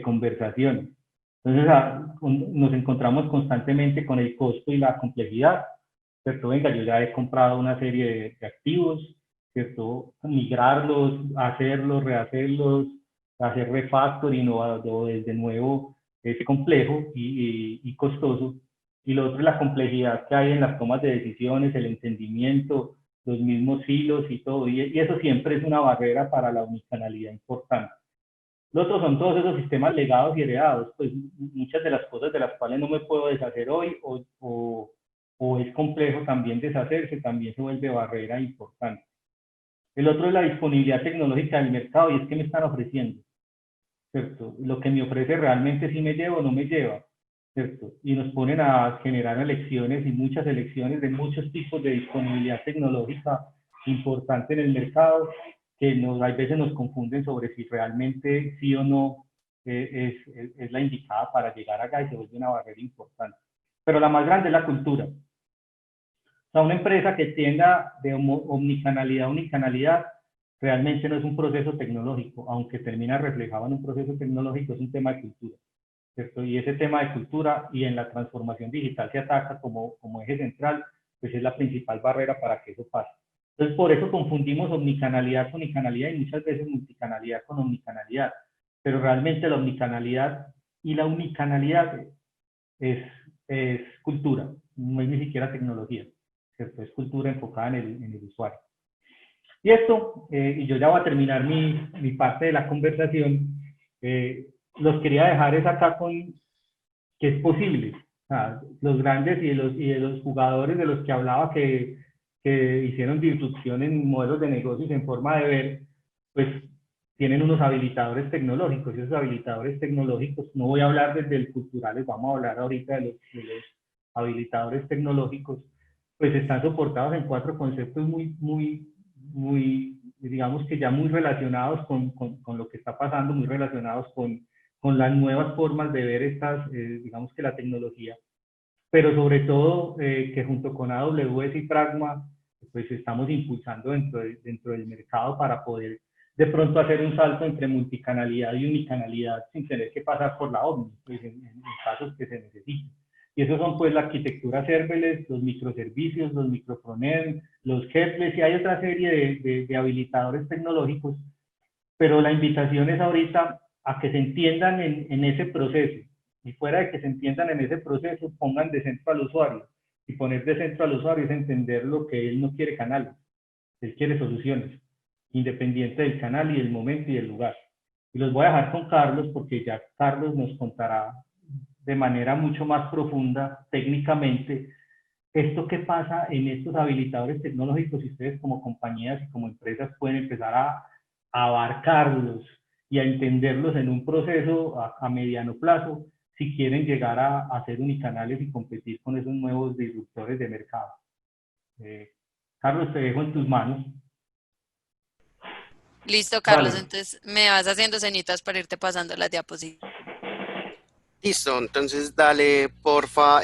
conversaciones. Entonces, nos encontramos constantemente con el costo y la complejidad, ¿cierto? Venga, yo ya he comprado una serie de activos, ¿cierto? Migrarlos, hacerlos, rehacerlos, hacer refactoring o desde nuevo es complejo y costoso. Y lo otro es la complejidad que hay en las tomas de decisiones, el entendimiento, los mismos hilos y todo. Y eso siempre es una barrera para la omnicanalidad importante. Lo otro son todos esos sistemas legados y heredados, pues muchas de las cosas de las cuales no me puedo deshacer hoy o es complejo también deshacerse, también se vuelve barrera importante. El otro es la disponibilidad tecnológica del mercado, y es que me están ofreciendo, ¿cierto? Lo que me ofrece realmente si me lleva o no me lleva, ¿cierto? Y nos ponen a generar elecciones y muchas elecciones de muchos tipos de disponibilidad tecnológica importante en el mercado, que hay veces nos confunden sobre si realmente sí o no es la indicada para llegar acá, y se vuelve una barrera importante. Pero la más grande es la cultura. O sea, una empresa que tienda de omnicanalidad a unicanalidad realmente no es un proceso tecnológico, aunque termina reflejado en un proceso tecnológico, es un tema de cultura, ¿cierto? Y ese tema de cultura y en la transformación digital se ataca como eje central, pues es la principal barrera para que eso pase. Entonces, por eso confundimos omnicanalidad con unicanalidad y muchas veces multicanalidad con omnicanalidad, pero realmente la omnicanalidad y la unicanalidad es cultura, no es ni siquiera tecnología, ¿cierto? Es cultura enfocada en el usuario. Y esto, y yo ya voy a terminar mi parte de la conversación, los quería dejar es acá con que es posible. O sea, los grandes y de los jugadores de los que hablaba que hicieron disrupción en modelos de negocios en forma de ver, pues tienen unos habilitadores tecnológicos, y esos habilitadores tecnológicos, no voy a hablar desde el culturales, vamos a hablar ahorita de los habilitadores tecnológicos, pues están soportados en 4 conceptos muy, digamos que ya muy relacionados con lo que está pasando, muy relacionados con las nuevas formas de ver estas, digamos que la tecnología, pero sobre todo que junto con AWS y Pragma, pues estamos impulsando dentro del mercado para poder de pronto hacer un salto entre multicanalidad y unicanalidad sin tener que pasar por la OMNI, pues en casos que se necesiten. Y esos son pues la arquitectura serverless, los microservicios, los microfrontend, los headless, y hay otra serie de habilitadores tecnológicos, pero la invitación es ahorita a que se entiendan en ese proceso, y fuera de que se entiendan en ese proceso, pongan de centro al usuario, y poner de centro al usuario es entender lo que él no quiere canales, él quiere soluciones, independiente del canal y del momento y del lugar. Y los voy a dejar con Carlos, porque ya Carlos nos contará de manera mucho más profunda, técnicamente, esto que pasa en estos habilitadores tecnológicos, y ustedes como compañías y como empresas pueden empezar a abarcarlos y a entenderlos en un proceso a mediano plazo, si quieren llegar a ser unicanales y competir con esos nuevos disruptores de mercado. Carlos, te dejo en tus manos. Listo, Carlos, Vale. entonces me vas haciendo señitas para irte pasando las diapositivas. Listo, entonces dale, porfa.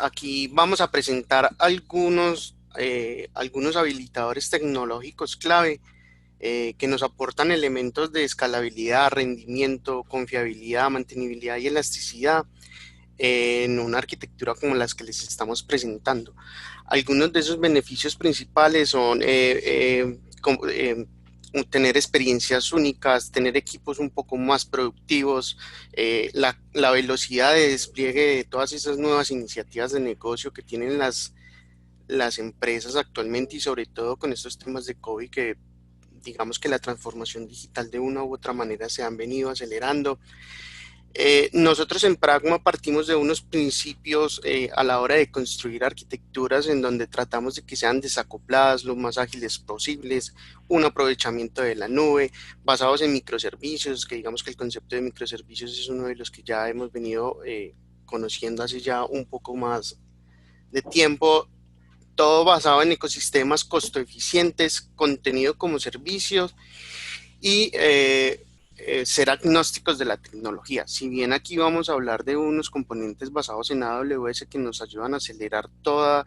Aquí vamos a presentar algunos habilitadores tecnológicos clave que nos aportan elementos de escalabilidad, rendimiento, confiabilidad, mantenibilidad y elasticidad en una arquitectura como las que les estamos presentando. Algunos de esos beneficios principales son tener experiencias únicas, tener equipos un poco más productivos, la velocidad de despliegue de todas esas nuevas iniciativas de negocio que tienen las empresas actualmente, y sobre todo con estos temas de COVID, que digamos que la transformación digital de una u otra manera se han venido acelerando. Nosotros en Pragma partimos de unos principios a la hora de construir arquitecturas en donde tratamos de que sean desacopladas, lo más ágiles posibles, un aprovechamiento de la nube, basados en microservicios, que digamos que el concepto de microservicios es uno de los que ya hemos venido conociendo hace ya un poco más de tiempo, todo basado en ecosistemas costo eficientes, contenido como servicios y ser agnósticos de la tecnología. Si bien aquí vamos a hablar de unos componentes basados en AWS que nos ayudan a acelerar toda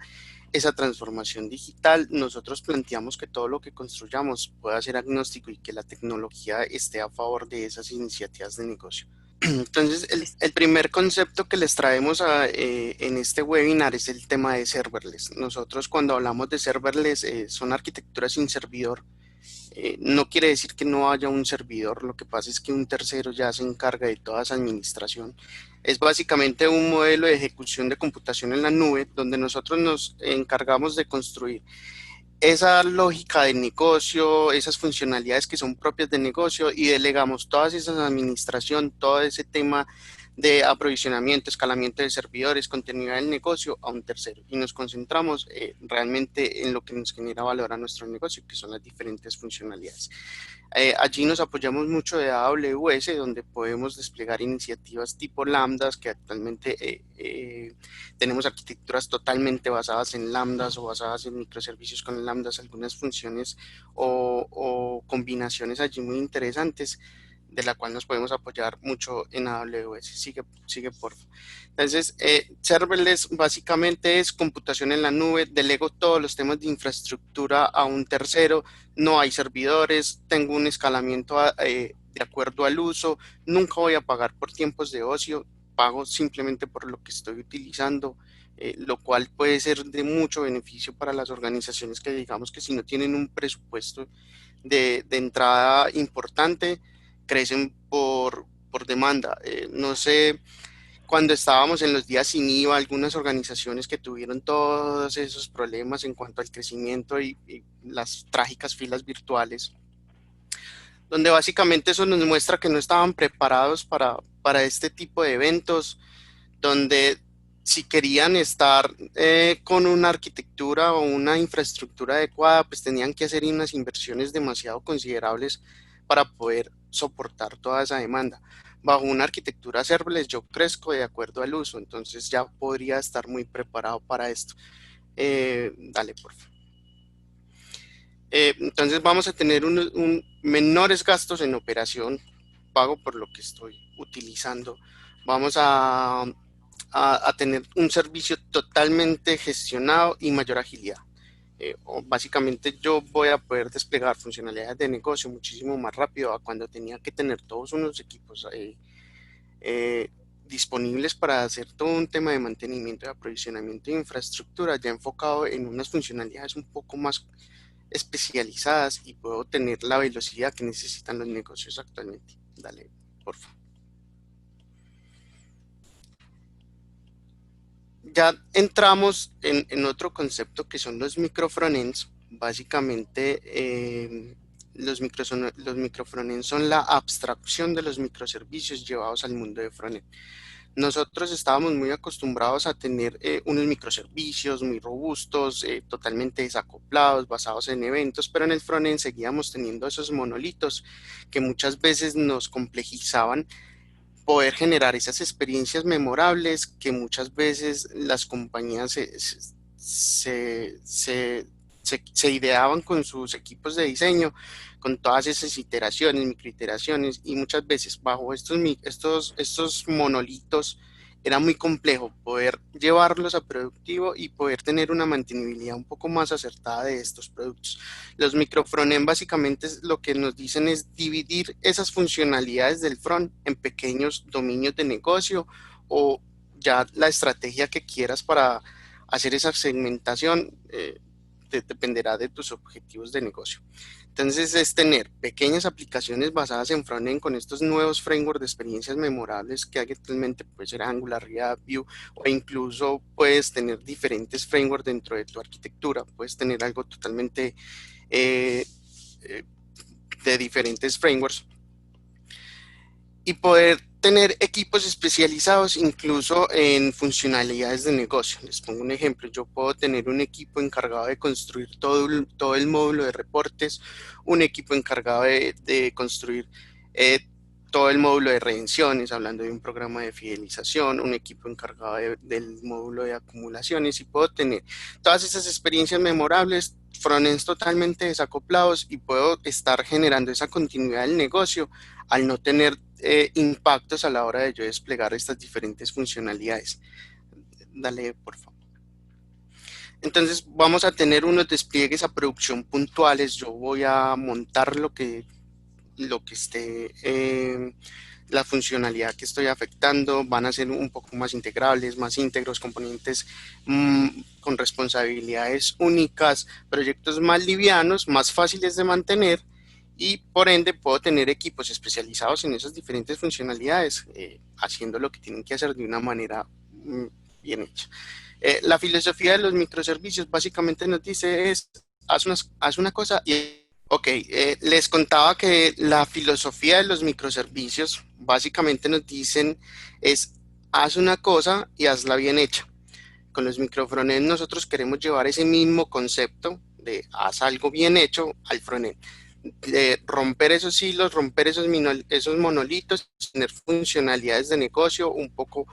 esa transformación digital, nosotros planteamos que todo lo que construyamos pueda ser agnóstico y que la tecnología esté a favor de esas iniciativas de negocio. Entonces, el primer concepto que les traemos en este webinar es el tema de serverless. Nosotros cuando hablamos de serverless son arquitecturas sin servidor. No quiere decir que no haya un servidor, lo que pasa es que un tercero ya se encarga de toda esa administración. Es básicamente un modelo de ejecución de computación en la nube donde nosotros nos encargamos de construir esa lógica de negocio, esas funcionalidades que son propias de negocio, y delegamos todas esas administración, todo ese tema de aprovisionamiento, escalamiento de servidores, continuidad del negocio a un tercero, y nos concentramos realmente en lo que nos genera valor a nuestro negocio, que son las diferentes funcionalidades. Allí nos apoyamos mucho de AWS, donde podemos desplegar iniciativas tipo Lambdas, que actualmente tenemos arquitecturas totalmente basadas en Lambdas o basadas en microservicios con Lambdas, algunas funciones o combinaciones allí muy interesantes, de la cual nos podemos apoyar mucho en AWS. Sigue por favor. Entonces, serverless básicamente es computación en la nube, delego todos los temas de infraestructura a un tercero, no hay servidores, tengo un escalamiento de acuerdo al uso, nunca voy a pagar por tiempos de ocio, pago simplemente por lo que estoy utilizando, lo cual puede ser de mucho beneficio para las organizaciones que digamos que si no tienen un presupuesto de entrada importante, crecen por demanda. No sé cuando estábamos en los días sin IVA, algunas organizaciones que tuvieron todos esos problemas en cuanto al crecimiento y las trágicas filas virtuales, donde básicamente eso nos muestra que no estaban preparados para este tipo de eventos, donde si querían estar con una arquitectura o una infraestructura adecuada, pues tenían que hacer unas inversiones demasiado considerables para poder soportar toda esa demanda. Bajo una arquitectura serverless yo crezco de acuerdo al uso, entonces ya podría estar muy preparado para esto. Dale, por favor. Entonces vamos a tener menores gastos en operación, pago por lo que estoy utilizando. Vamos a tener un servicio totalmente gestionado y mayor agilidad. Básicamente yo voy a poder desplegar funcionalidades de negocio muchísimo más rápido a cuando tenía que tener todos unos equipos disponibles para hacer todo un tema de mantenimiento, de aprovisionamiento de infraestructura, ya enfocado en unas funcionalidades un poco más especializadas, y puedo tener la velocidad que necesitan los negocios actualmente. Dale, por favor. Ya entramos en otro concepto que son los microfrontends. Básicamente, los microfrontends son la abstracción de los microservicios llevados al mundo de frontend. Nosotros estábamos muy acostumbrados a tener unos microservicios muy robustos, totalmente desacoplados, basados en eventos, pero en el frontend seguíamos teniendo esos monolitos que muchas veces nos complejizaban poder generar esas experiencias memorables que muchas veces las compañías se ideaban con sus equipos de diseño, con todas esas iteraciones, microiteraciones, y muchas veces bajo estos monolitos era muy complejo poder llevarlos a productivo y poder tener una mantenibilidad un poco más acertada de estos productos. Los microfrontend básicamente lo que nos dicen es dividir esas funcionalidades del front en pequeños dominios de negocio, o ya la estrategia que quieras para hacer esa segmentación dependerá de tus objetivos de negocio. Entonces es tener pequeñas aplicaciones basadas en frontend con estos nuevos frameworks de experiencias memorables que actualmente puede ser Angular, React, Vue, o incluso puedes tener diferentes frameworks dentro de tu arquitectura. Puedes tener algo totalmente de diferentes frameworks y poder tener equipos especializados incluso en funcionalidades de negocio. Les pongo un ejemplo: yo puedo tener un equipo encargado de construir todo el módulo de reportes, un equipo encargado de construir todo el módulo de redenciones, hablando de un programa de fidelización, un equipo encargado del módulo de acumulaciones, y puedo tener todas esas experiencias memorables, frontends totalmente desacoplados, y puedo estar generando esa continuidad del negocio al no tener impactos a la hora de yo desplegar estas diferentes funcionalidades. Dale, por favor. Entonces vamos a tener unos despliegues a producción puntuales. Yo voy a montar lo que esté, la funcionalidad que estoy afectando. Van a ser un poco más integrables, más íntegros, componentes con responsabilidades únicas, proyectos más livianos, más fáciles de mantener, y por ende puedo tener equipos especializados en esas diferentes funcionalidades, haciendo lo que tienen que hacer de una manera bien hecha. La filosofía de los microservicios básicamente nos dice haz una cosa y... Ok, les contaba que la filosofía de los microservicios básicamente nos dicen haz una cosa y hazla bien hecha. Con los microfrontend nosotros queremos llevar ese mismo concepto de haz algo bien hecho al frontend. De romper esos hilos, romper esos monolitos, tener funcionalidades de negocio un poco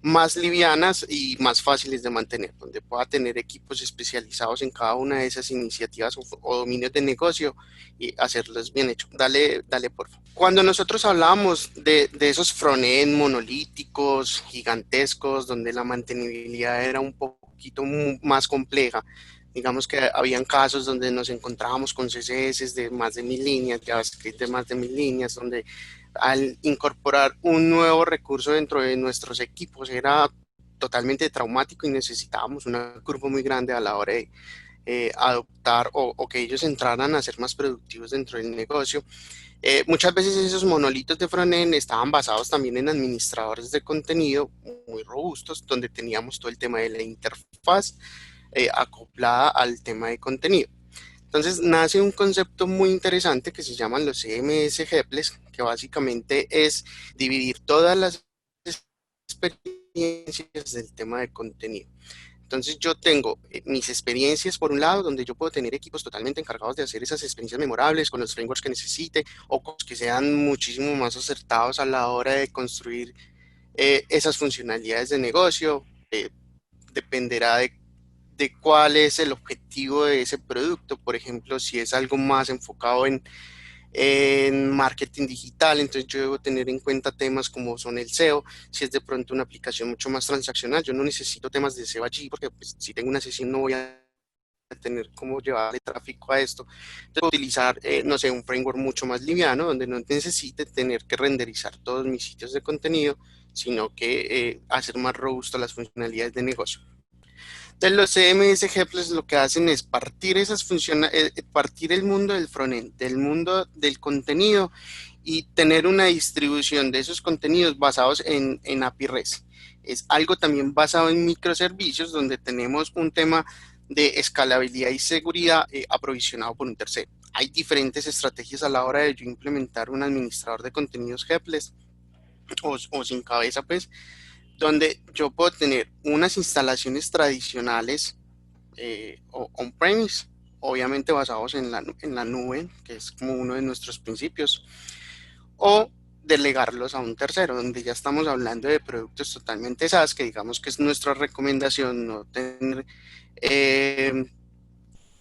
más livianas y más fáciles de mantener, donde pueda tener equipos especializados en cada una de esas iniciativas o dominios de negocio y hacerlos bien hechos. Dale, por favor. Cuando nosotros hablamos de esos frontend monolíticos, gigantescos, donde la mantenibilidad era un poquito más compleja, digamos que habían casos donde nos encontrábamos con CSS de más de 1000 líneas, JavaScript de más de 1000 líneas, donde al incorporar un nuevo recurso dentro de nuestros equipos era totalmente traumático y necesitábamos una curva muy grande a la hora adoptar o que ellos entraran a ser más productivos dentro del negocio. Muchas veces esos monolitos de frontend estaban basados también en administradores de contenido muy robustos, donde teníamos todo el tema de la interfaz acoplada al tema de contenido. Entonces nace un concepto muy interesante que se llaman los CMS Headless, que básicamente es dividir todas las experiencias del tema de contenido. Entonces yo tengo mis experiencias por un lado, donde yo puedo tener equipos totalmente encargados de hacer esas experiencias memorables con los frameworks que necesite o que sean muchísimo más acertados a la hora de construir esas funcionalidades de negocio. Dependerá de cuál es el objetivo de ese producto. Por ejemplo, si es algo más enfocado en marketing digital, entonces yo debo tener en cuenta temas como son el SEO. Si es de pronto una aplicación mucho más transaccional, yo no necesito temas de SEO allí, porque pues, si tengo una sesión no voy a tener cómo llevarle tráfico a esto. Entonces, puedo utilizar, no sé, un framework mucho más liviano, donde no necesite tener que renderizar todos mis sitios de contenido, sino que hacer más robusto las funcionalidades de negocio. Entonces los CMS ejemplos lo que hacen es partir esas partir el mundo del frontend, del mundo del contenido y tener una distribución de esos contenidos basados en API REST. Es algo también basado en microservicios donde tenemos un tema de escalabilidad y seguridad aprovisionado por un tercero. Hay diferentes estrategias a la hora de yo implementar un administrador de contenidos headless o sin cabeza, pues, donde yo puedo tener unas instalaciones tradicionales o on-premise, obviamente basados en la nube, que es como uno de nuestros principios, o delegarlos a un tercero, donde ya estamos hablando de productos totalmente SaaS, que digamos que es nuestra recomendación no tener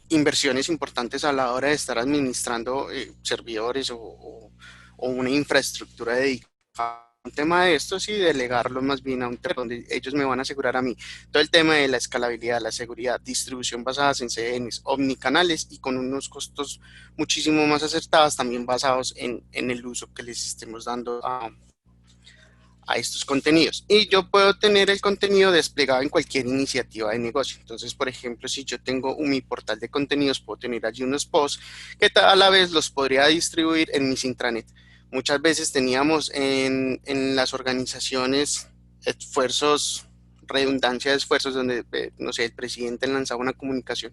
inversiones importantes a la hora de estar administrando servidores o una infraestructura dedicada un tema de estos y delegarlo más bien a un tercero, donde ellos me van a asegurar a mí todo el tema de la escalabilidad, la seguridad, distribución basadas en CDNs, omnicanales y con unos costos muchísimo más acertados, también basados en el uso que les estemos dando a estos contenidos. Y yo puedo tener el contenido desplegado en cualquier iniciativa de negocio. Entonces, por ejemplo, si yo tengo mi portal de contenidos, puedo tener allí unos posts que a la vez los podría distribuir en mis intranet. Muchas veces teníamos en las organizaciones esfuerzos, redundancia de esfuerzos, donde, no sé, el presidente lanzaba una comunicación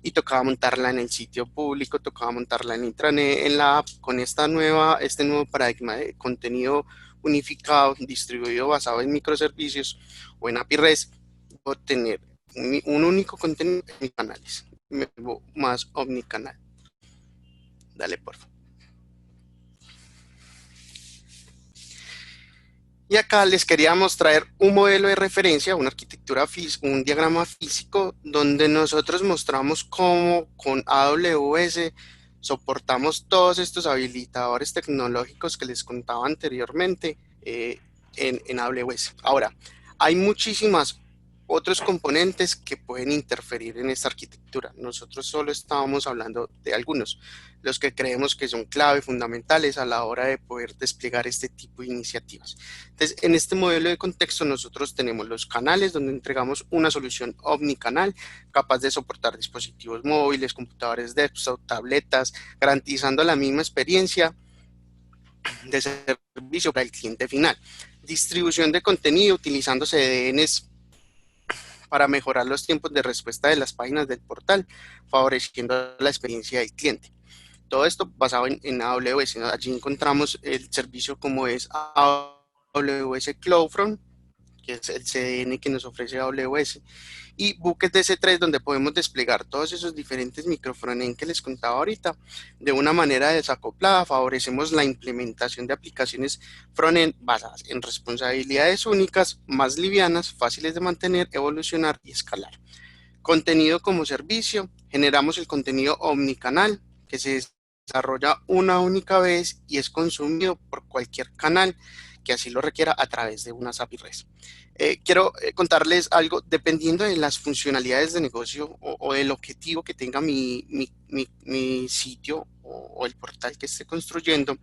y tocaba montarla en el sitio público, tocaba montarla en intranet, en la app. Con este nuevo paradigma de contenido unificado, distribuido, basado en microservicios o en API REST, puedo tener un único contenido en mis canales, más omnicanal. Dale, por favor. Y acá les queríamos traer un modelo de referencia, una arquitectura, un diagrama físico, donde nosotros mostramos cómo con AWS soportamos todos estos habilitadores tecnológicos que les contaba anteriormente en AWS. Ahora, hay muchísimas otros componentes que pueden interferir en esta arquitectura. Nosotros solo estábamos hablando de algunos, los que creemos que son clave, fundamentales a la hora de poder desplegar este tipo de iniciativas. Entonces, en este modelo de contexto nosotros tenemos los canales donde entregamos una solución omnicanal capaz de soportar dispositivos móviles, computadores desktop, tabletas, garantizando la misma experiencia de servicio para el cliente final. Distribución de contenido utilizando CDNs para mejorar los tiempos de respuesta de las páginas del portal, favoreciendo la experiencia del cliente. Todo esto basado en AWS, ¿no? Allí encontramos el servicio como es AWS CloudFront, que es el CDN que nos ofrece AWS, y buques de S3 donde podemos desplegar todos esos diferentes microfrontend que les contaba ahorita de una manera desacoplada. Favorecemos la implementación de aplicaciones frontend basadas en responsabilidades únicas, más livianas, fáciles de mantener, evolucionar y escalar. Contenido como servicio, generamos el contenido omnicanal que se desarrolla una única vez y es consumido por cualquier canal que así lo requiera a través de unas API REST. Quiero contarles algo, dependiendo de las funcionalidades de negocio o del objetivo que tenga mi sitio o el portal que esté construyendo,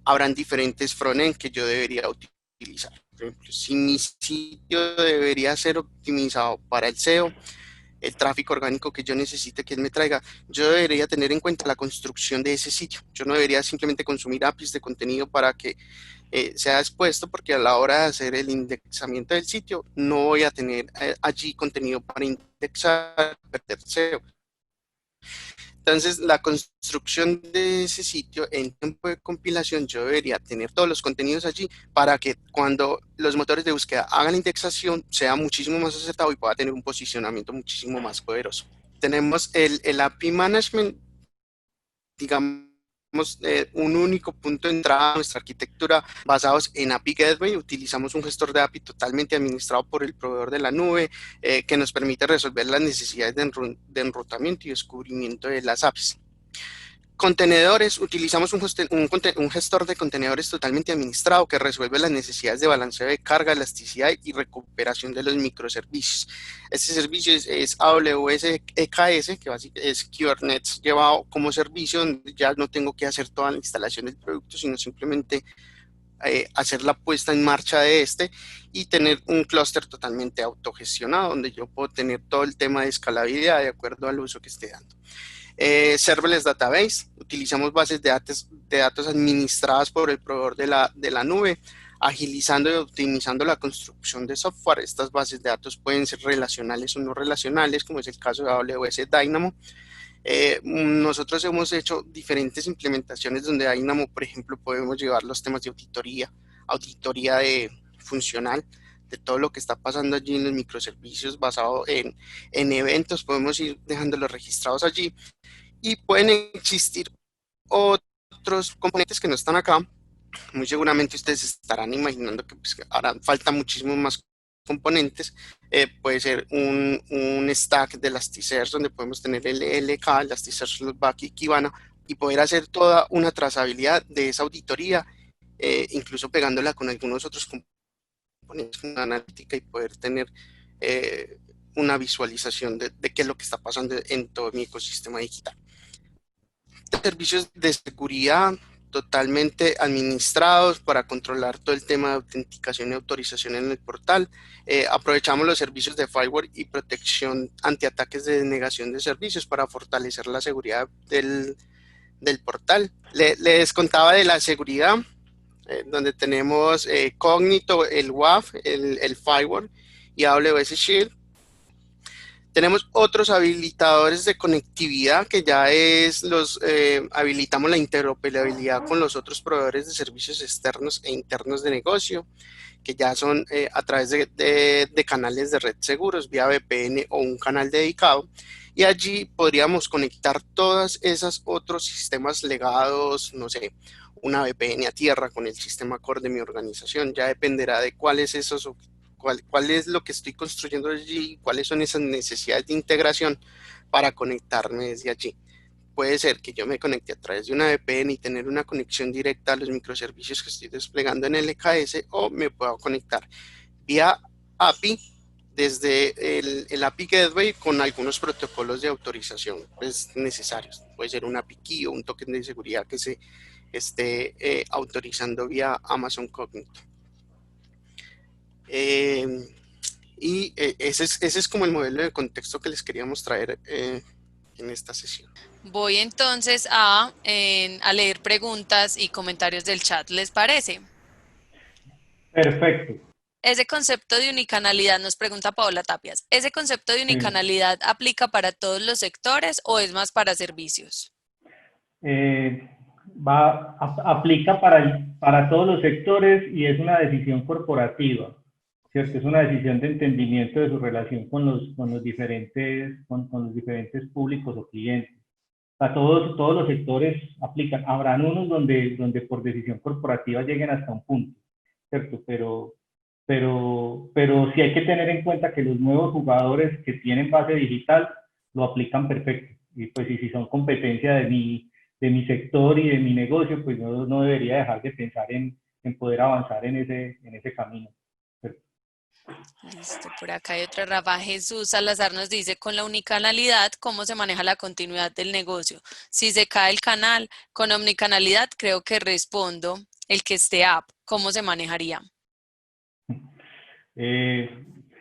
habrán diferentes frontend que yo debería utilizar. Por ejemplo, si mi sitio debería ser optimizado para el SEO, el tráfico orgánico que yo necesite que él me traiga, yo debería tener en cuenta la construcción de ese sitio. Yo no debería simplemente consumir APIs de contenido para que sea expuesto, porque a la hora de hacer el indexamiento del sitio no voy a tener allí contenido para indexar, perder SEO. Entonces, la construcción de ese sitio en tiempo de compilación, yo debería tener todos los contenidos allí para que cuando los motores de búsqueda hagan la indexación sea muchísimo más acertado y pueda tener un posicionamiento muchísimo más poderoso. Tenemos el API Management, digamos, un único punto de entrada a nuestra arquitectura basados en API Gateway. Utilizamos un gestor de API totalmente administrado por el proveedor de la nube que nos permite resolver las necesidades de enrutamiento y descubrimiento de las APIs. Contenedores, utilizamos un gestor de contenedores totalmente administrado que resuelve las necesidades de balanceo de carga, elasticidad y recuperación de los microservicios. Este servicio es AWS EKS, que básicamente es Kubernetes llevado como servicio, donde ya no tengo que hacer toda la instalación del producto, sino simplemente hacer la puesta en marcha de este y tener un clúster totalmente autogestionado, donde yo puedo tener todo el tema de escalabilidad de acuerdo al uso que esté dando. Serverless Database, utilizamos bases de datos administradas por el proveedor de la nube, agilizando y optimizando la construcción de software. Estas bases de datos pueden ser relacionales o no relacionales, como es el caso de AWS Dynamo. Nosotros hemos hecho diferentes implementaciones donde Dynamo, por ejemplo, podemos llevar los temas de auditoría de funcional, de todo lo que está pasando allí en los microservicios basado en eventos, podemos ir dejándolos registrados allí. Y pueden existir otros componentes que no están acá. Muy seguramente ustedes estarán imaginando que pues, ahora falta muchísimos más componentes. Puede ser un stack de Elasticsearch donde podemos tener el ELK, Elasticsearch Loopback y Kibana, y poder hacer toda una trazabilidad de esa auditoría, incluso pegándola con algunos otros componentes, una analítica, y poder tener una visualización de qué es lo que está pasando en todo mi ecosistema digital. Servicios de seguridad totalmente administrados para controlar todo el tema de autenticación y autorización en el portal. Aprovechamos los servicios de firewall y protección antiataques de denegación de servicios para fortalecer la seguridad del portal. Les contaba de la seguridad, donde tenemos Cognito, el WAF, el firewall y AWS Shield. Tenemos otros habilitadores de conectividad que ya habilitamos la interoperabilidad con los otros proveedores de servicios externos e internos de negocio, que ya son a través de canales de red seguros, vía VPN o un canal dedicado. Y allí podríamos conectar todos esos otros sistemas legados, no sé, una VPN a tierra con el sistema core de mi organización. Ya dependerá de cuáles esos cuál es lo que estoy construyendo allí, cuáles son esas necesidades de integración para conectarme desde allí. Puede ser que yo me conecte a través de una VPN y tener una conexión directa a los microservicios que estoy desplegando en el EKS, o me puedo conectar vía API desde el API Gateway con algunos protocolos de autorización pues, necesarios. Puede ser un API Key o un token de seguridad que se esté autorizando vía Amazon Cognito. Ese es como el modelo de contexto que les queríamos traer en esta sesión. Voy entonces a leer preguntas y comentarios del chat, ¿les parece? Perfecto. Ese concepto de unicanalidad, nos pregunta Paola Tapias, ¿ese concepto de unicanalidad aplica para todos los sectores o es más para servicios? Aplica para todos los sectores y es una decisión corporativa, ¿cierto? Es una decisión de entendimiento de su relación con los diferentes públicos o clientes. A todos los sectores aplican. Habrán unos donde por decisión corporativa lleguen hasta un punto, ¿cierto? Pero sí hay que tener en cuenta que los nuevos jugadores que tienen base digital lo aplican perfecto. Y pues si son competencia de mi sector y de mi negocio, pues no debería dejar de pensar en poder avanzar en ese camino. Listo, por acá hay otra. Rafa Jesús Salazar nos dice, con la unicanalidad, ¿cómo se maneja la continuidad del negocio? Si se cae el canal, con omnicanalidad creo que respondo el que esté app, ¿cómo se manejaría?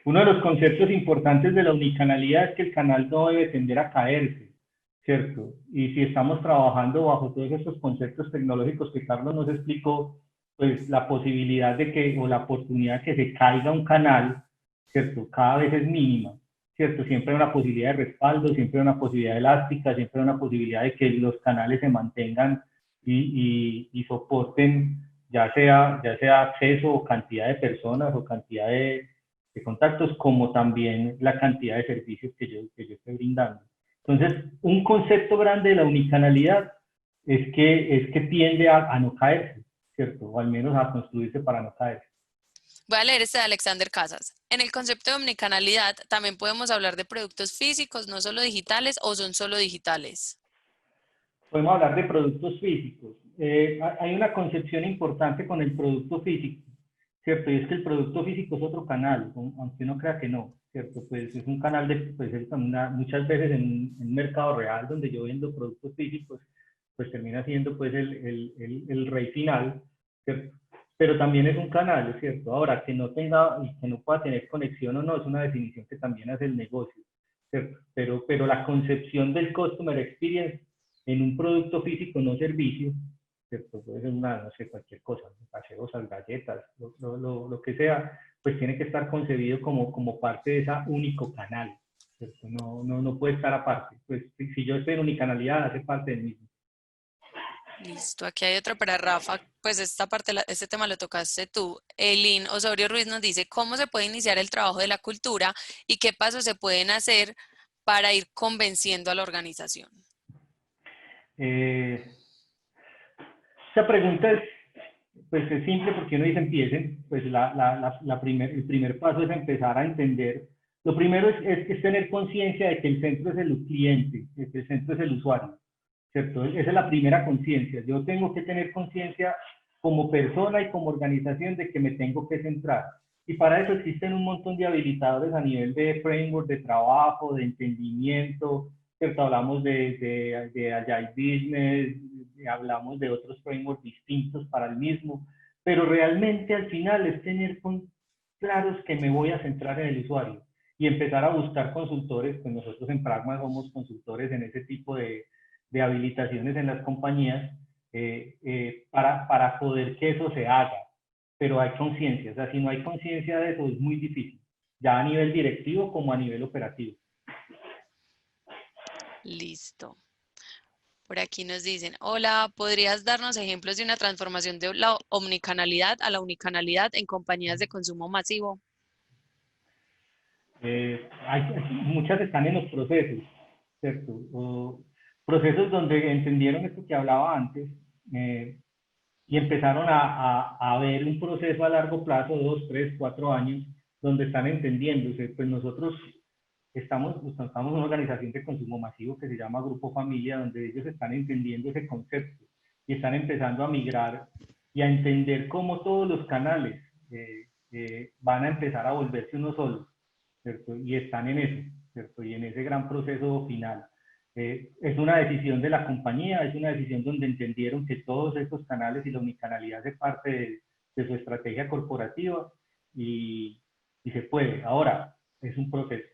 Uno de los conceptos importantes de la unicanalidad es que el canal no debe tender a caerse, ¿cierto? Y si estamos trabajando bajo todos estos conceptos tecnológicos que Carlos nos explicó, pues la posibilidad de que, o la oportunidad de que se caiga un canal, ¿cierto? Cada vez es mínima, ¿cierto? Siempre hay una posibilidad de respaldo, siempre hay una posibilidad elástica, siempre hay una posibilidad de que los canales se mantengan y soporten ya sea acceso o cantidad de personas o cantidad de contactos, como también la cantidad de servicios que yo estoy brindando. Entonces, un concepto grande de la unicanalidad es que tiende a no caerse, ¿cierto? O al menos a construirse para no caerse. Voy a leer este de Alexander Casas. En el concepto de omnicanalidad también podemos hablar de productos físicos, no solo digitales, o son solo digitales. Podemos hablar de productos físicos. Hay una concepción importante con el producto físico, ¿cierto? Y es que el producto físico es otro canal, aunque uno crea que no, ¿cierto? Pues es un canal de, pues muchas veces en un mercado real donde yo vendo productos físicos, pues termina siendo pues el rey final, ¿cierto? Pero también es un canal, ¿cierto? Ahora, que no tenga y que no pueda tener conexión o no, es una definición que también hace el negocio, ¿cierto? Pero la concepción del customer experience en un producto físico, no servicio, ¿cierto? Puede ser una, no sé, cualquier cosa, gaseosas, galletas, lo que sea, pues tiene que estar concebido como parte de ese único canal, ¿cierto? No puede estar aparte. Pues si yo estoy en unicanalidad, hace parte del mismo. Listo, aquí hay otra para Rafa, pues esta parte, este tema lo tocaste tú. Eileen Osorio Ruiz nos dice, ¿cómo se puede iniciar el trabajo de la cultura y qué pasos se pueden hacer para ir convenciendo a la organización? Esta pregunta pues es simple porque uno dice empiecen, pues el primer paso es empezar a entender. Lo primero es tener conciencia de que el centro es el cliente, que el centro es el usuario, ¿cierto? Esa es la primera conciencia. Yo tengo que tener conciencia como persona y como organización de que me tengo que centrar. Y para eso existen un montón de habilitadores a nivel de framework, de trabajo, de entendimiento, ¿cierto? Hablamos de Agile Business, hablamos de otros frameworks distintos para el mismo, pero realmente al final es tener claros que me voy a centrar en el usuario y empezar a buscar consultores, pues nosotros en Pragma somos consultores en ese tipo de habilitaciones en las compañías para poder que eso se haga, pero hay conciencia, o sea, si no hay conciencia de eso es muy difícil, ya a nivel directivo como a nivel operativo. Listo. Por aquí nos dicen, hola, ¿podrías darnos ejemplos de una transformación de la omnicanalidad a la unicanalidad en compañías de consumo masivo? Muchas están en los procesos, ¿cierto? Procesos donde entendieron esto que hablaba antes y empezaron a ver un proceso a largo plazo, 2, 3, 4 años, donde están entendiéndose. Pues nosotros estamos en una organización de consumo masivo que se llama Grupo Familia, donde ellos están entendiendo ese concepto y están empezando a migrar y a entender cómo todos los canales van a empezar a volverse uno solo, ¿cierto? Y están en eso, ¿cierto? Y en ese gran proceso final. Es una decisión de la compañía, es una decisión donde entendieron que todos estos canales y la unicanalidad hace parte de su estrategia corporativa y se puede. Ahora, es un proceso.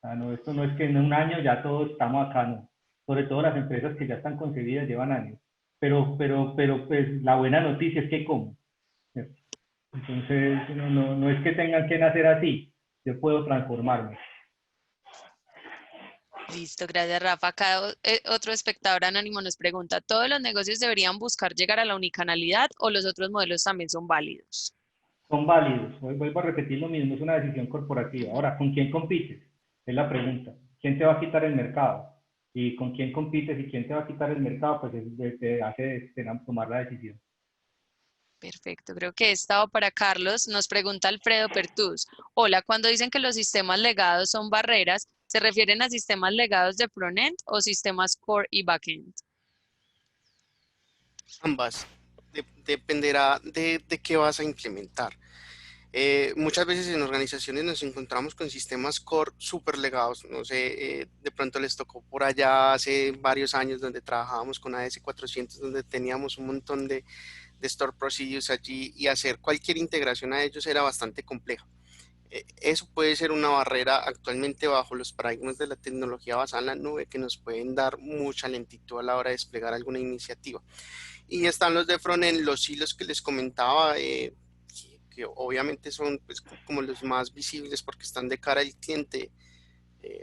No, esto no es que en un año ya todos estamos acá, no. Sobre todo las empresas que ya están concebidas llevan años. Pero pues la buena noticia es que como. Entonces, no es que tengan que nacer así, yo puedo transformarme. Listo, gracias Rafa. Acá otro espectador anónimo nos pregunta, ¿todos los negocios deberían buscar llegar a la unicanalidad o los otros modelos también son válidos? Son válidos, vuelvo a repetir lo mismo, es una decisión corporativa. Ahora, ¿con quién compites? Es la pregunta. ¿Quién te va a quitar el mercado? Y con quién compites y quién te va a quitar el mercado, pues te hace tomar la decisión. Perfecto, creo que esta va para Carlos. Nos pregunta Alfredo Pertús. Hola, cuando dicen que los sistemas legados son barreras, ¿se refieren a sistemas legados de frontend o sistemas core y backend? Ambas. Dependerá de qué vas a implementar. Muchas veces en organizaciones nos encontramos con sistemas core súper legados. No sé, de pronto les tocó por allá hace varios años donde trabajábamos con AS400, donde teníamos un montón de store procedures allí y hacer cualquier integración a ellos era bastante complejo. Eso puede ser una barrera actualmente bajo los paradigmas de la tecnología basada en la nube que nos pueden dar mucha lentitud a la hora de desplegar alguna iniciativa. Y están los de frontend, los hilos que les comentaba, que obviamente son pues, como los más visibles porque están de cara al cliente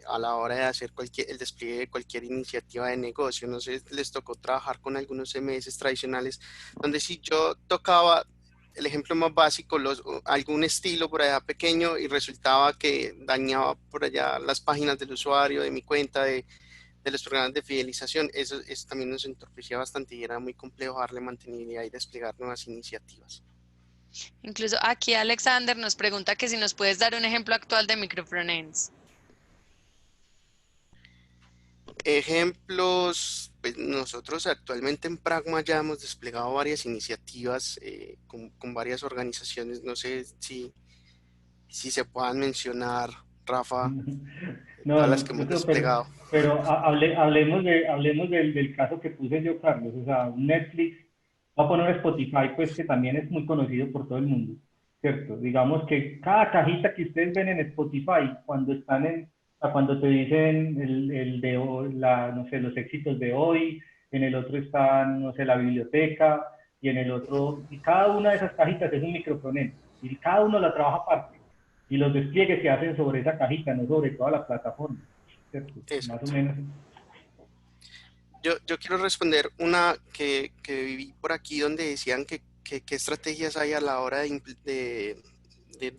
a la hora de hacer el despliegue de cualquier iniciativa de negocio. No sé, les tocó trabajar con algunos CMS tradicionales, donde si yo tocaba el ejemplo más básico, algún estilo por allá pequeño y resultaba que dañaba por allá las páginas del usuario, de mi cuenta, de los programas de fidelización, eso también nos entorpecía bastante y era muy complejo darle mantenimiento y desplegar nuevas iniciativas. Incluso aquí Alexander nos pregunta que si nos puedes dar un ejemplo actual de microfrontends. Ejemplos, pues nosotros actualmente en Pragma ya hemos desplegado varias iniciativas con varias organizaciones, no sé si se puedan mencionar, Rafa, No, todas las que no, yo hemos creo, desplegado. pero hablemos del caso que puse yo, Carlos. O sea, Netflix, va a poner Spotify, pues que también es muy conocido por todo el mundo, ¿cierto? Digamos que cada cajita que ustedes ven en Spotify, cuando están cuando te dicen no sé, los éxitos de hoy, en el otro están, no sé, la biblioteca, y en el otro, y cada una de esas cajitas es un microfroneno, y cada uno la trabaja aparte y los despliegues se hacen sobre esa cajita, no sobre toda la plataforma, ¿cierto? Más o Exacto. menos. Yo quiero responder una que viví por aquí donde decían que qué estrategias hay a la hora de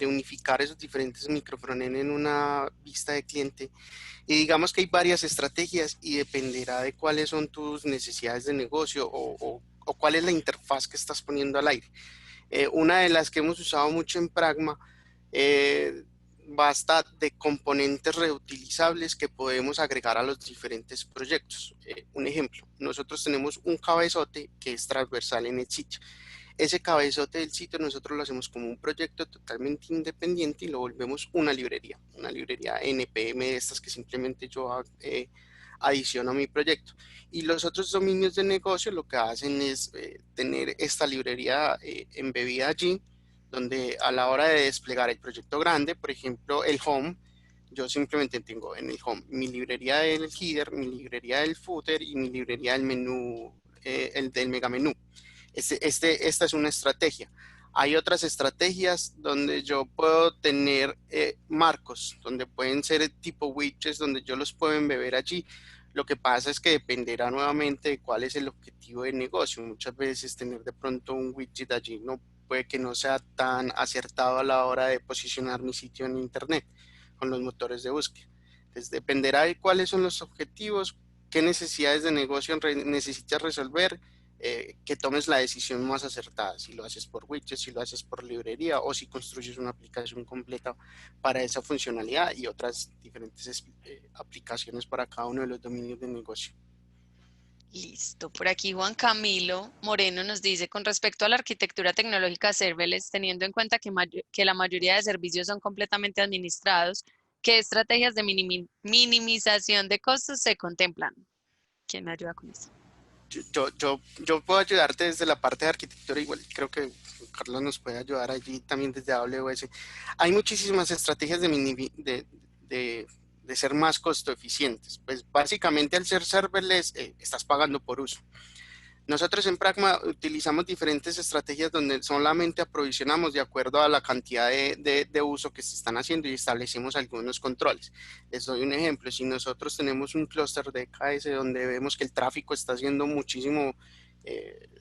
unificar esos diferentes microfrontend en una vista de cliente. Y digamos que hay varias estrategias y dependerá de cuáles son tus necesidades de negocio o cuál es la interfaz que estás poniendo al aire. Una de las que hemos usado mucho en Pragma eh, basta de componentes reutilizables que podemos agregar a los diferentes proyectos. Un ejemplo, nosotros tenemos un cabezote que es transversal en el sitio. Ese cabezote del sitio nosotros lo hacemos como un proyecto totalmente independiente y lo volvemos una librería NPM de estas que simplemente yo adiciono a mi proyecto. Y los otros dominios de negocio lo que hacen es tener esta librería embebida allí, donde a la hora de desplegar el proyecto grande, por ejemplo, el home, yo simplemente tengo en el home mi librería del header, mi librería del footer y mi librería del menú, el del mega menú. Esta es una estrategia. Hay otras estrategias donde yo puedo tener marcos, donde pueden ser tipo widgets, donde yo los puedo embeber allí. Lo que pasa es que dependerá nuevamente de cuál es el objetivo de negocio. Muchas veces tener de pronto un widget allí no puede que no sea tan acertado a la hora de posicionar mi sitio en internet con los motores de búsqueda. Entonces dependerá de cuáles son los objetivos, qué necesidades de negocio necesitas resolver, que tomes la decisión más acertada, si lo haces por widget, si lo haces por librería o si construyes una aplicación completa para esa funcionalidad y otras diferentes aplicaciones para cada uno de los dominios de negocio. Listo. Por aquí Juan Camilo Moreno nos dice, con respecto a la arquitectura tecnológica serverless, teniendo en cuenta que la mayoría de servicios son completamente administrados, ¿qué estrategias de minimización de costos se contemplan? ¿Quién me ayuda con eso? Yo puedo ayudarte desde la parte de arquitectura, igual creo que Carlos nos puede ayudar allí también desde AWS. Hay muchísimas estrategias de ser más costo eficientes. Pues básicamente al ser serverless estás pagando por uso. Nosotros en Pragma utilizamos diferentes estrategias donde solamente aprovisionamos de acuerdo a la cantidad de uso que se están haciendo y establecemos algunos controles. Les doy un ejemplo, si nosotros tenemos un clúster de EKS donde vemos que el tráfico está haciendo muchísimo,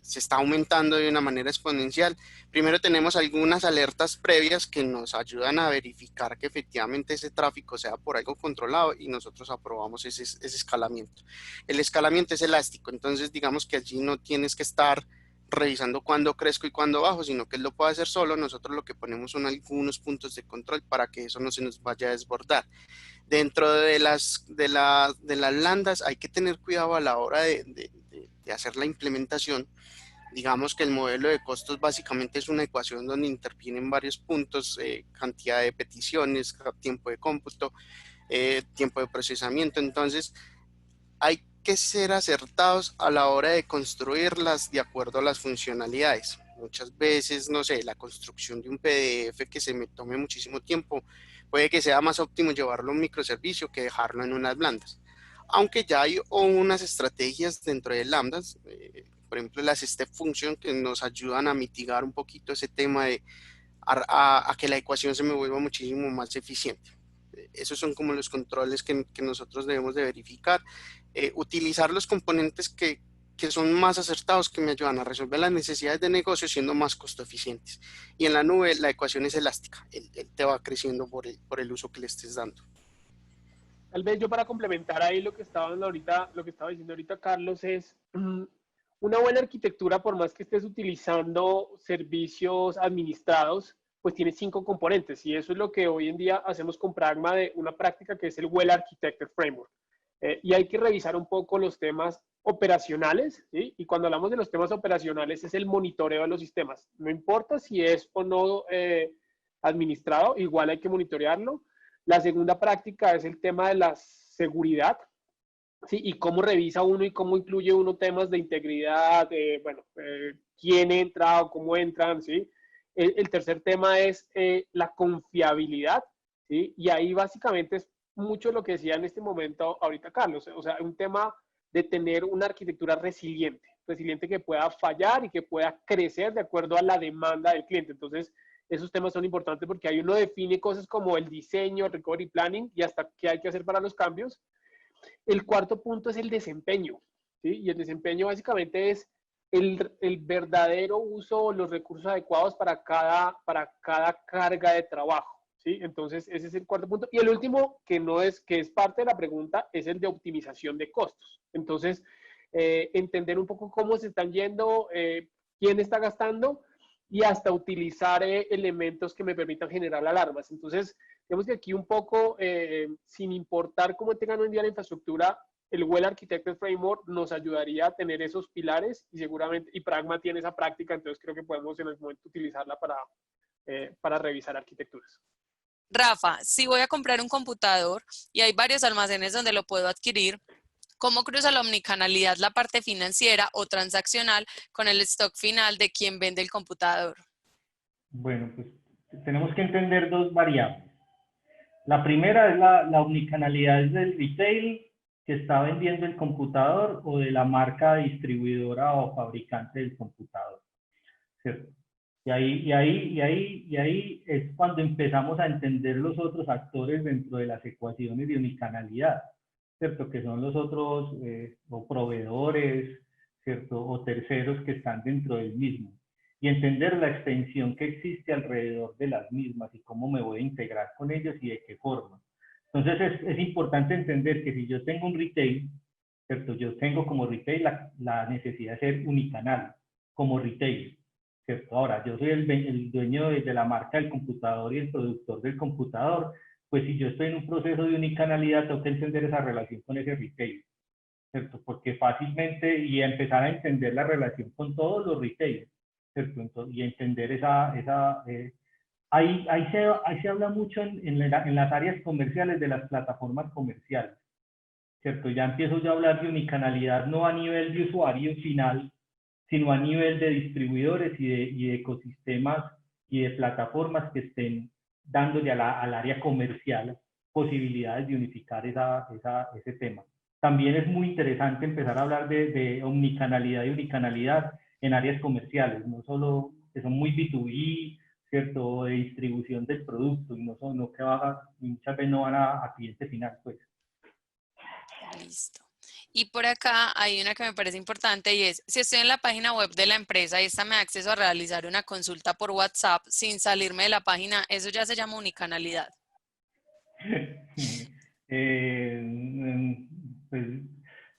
se está aumentando de una manera exponencial, primero tenemos algunas alertas previas que nos ayudan a verificar que efectivamente ese tráfico sea por algo controlado y nosotros aprobamos ese escalamiento. El escalamiento es elástico, entonces digamos que allí no tienes que estar revisando cuándo crezco y cuándo bajo, sino que él lo puede hacer solo. Nosotros lo que ponemos son algunos puntos de control para que eso no se nos vaya a desbordar. Dentro de las landas hay que tener cuidado a la hora de hacer la implementación. Digamos que el modelo de costos básicamente es una ecuación donde intervienen varios puntos, cantidad de peticiones, tiempo de cómputo, tiempo de procesamiento. Entonces, hay que ser acertados a la hora de construirlas de acuerdo a las funcionalidades. Muchas veces, no sé, la construcción de un PDF que se me tome muchísimo tiempo, puede que sea más óptimo llevarlo a un microservicio que dejarlo en unas lambdas. Aunque ya hay unas estrategias dentro de lambdas, por ejemplo las step function, que nos ayudan a mitigar un poquito ese tema de a que la ecuación se me vuelva muchísimo más eficiente. Esos son como los controles que nosotros debemos de verificar. Utilizar los componentes que son más acertados, que me ayudan a resolver las necesidades de negocio siendo más costo eficientes. Y en la nube la ecuación es elástica, él te va creciendo por el uso que le estés dando. Tal vez yo para complementar ahí lo que estaba diciendo ahorita Carlos es una buena arquitectura, por más que estés utilizando servicios administrados, pues tiene 5 componentes y eso es lo que hoy en día hacemos con Pragma de una práctica que es el Well Architected Framework. Y hay que revisar un poco los temas operacionales, ¿sí? Y cuando hablamos de los temas operacionales es el monitoreo de los sistemas. No importa si es o no administrado, igual hay que monitorearlo. La segunda práctica es el tema de la seguridad, ¿sí? Y cómo revisa uno y cómo incluye uno temas de integridad, quién entra o cómo entran, ¿sí? El tercer tema es la confiabilidad, ¿sí? Y ahí básicamente es mucho lo que decía en este momento ahorita Carlos, o sea, un tema de tener una arquitectura resiliente que pueda fallar y que pueda crecer de acuerdo a la demanda del cliente. Entonces, esos temas son importantes porque ahí uno define cosas como el diseño, el recovery planning y hasta qué hay que hacer para los cambios. El cuarto punto es el desempeño, ¿sí? Y el desempeño básicamente es el verdadero uso o los recursos adecuados para cada carga de trabajo, ¿sí? Entonces, ese es el cuarto punto. Y el último, que es parte de la pregunta, es el de optimización de costos. Entonces, entender un poco cómo se están yendo, quién está gastando y hasta utilizar elementos que me permitan generar alarmas. Entonces, digamos que aquí un poco, sin importar cómo tengan hoy en día la infraestructura, el Well Architected Framework nos ayudaría a tener esos pilares y seguramente, y Pragma tiene esa práctica, entonces creo que podemos en algún momento utilizarla para revisar arquitecturas. Rafa, si voy a comprar un computador y hay varios almacenes donde lo puedo adquirir, ¿cómo cruza la omnicanalidad la parte financiera o transaccional con el stock final de quien vende el computador? Bueno, pues tenemos que entender dos variables. La primera es la omnicanalidad del retail que está vendiendo el computador o de la marca distribuidora o fabricante del computador, ¿cierto? Y ahí es cuando empezamos a entender los otros actores dentro de las ecuaciones de omnicanalidad, ¿cierto? Que son los otros o proveedores, ¿cierto? O terceros que están dentro del mismo. Y entender la extensión que existe alrededor de las mismas y cómo me voy a integrar con ellos y de qué forma. Entonces es importante entender que si yo tengo un retail, ¿cierto? Yo tengo como retail la necesidad de ser unicanal, como retail, ¿cierto? Ahora, yo soy el dueño de la marca del computador y el productor del computador, pues si yo estoy en un proceso de unicanalidad, tengo que entender esa relación con ese retail, ¿cierto? Porque fácilmente, y empezar a entender la relación con todos los retailers, ¿cierto? Entonces, y entender ahí se habla mucho en las áreas comerciales de las plataformas comerciales, ¿cierto? Ya empiezo yo a hablar de unicanalidad no a nivel de usuario final, sino a nivel de distribuidores y de ecosistemas y de plataformas que estén dándole al área comercial posibilidades de unificar ese tema. También es muy interesante empezar a hablar de omnicanalidad y unicanalidad en áreas comerciales, no solo que son muy B2B, ¿cierto? De distribución del producto y no que muchas veces no van a cliente final, pues. Listo. Y por acá hay una que me parece importante y es, si estoy en la página web de la empresa y esta me da acceso a realizar una consulta por WhatsApp sin salirme de la página, ¿eso ya se llama unicanalidad? Pues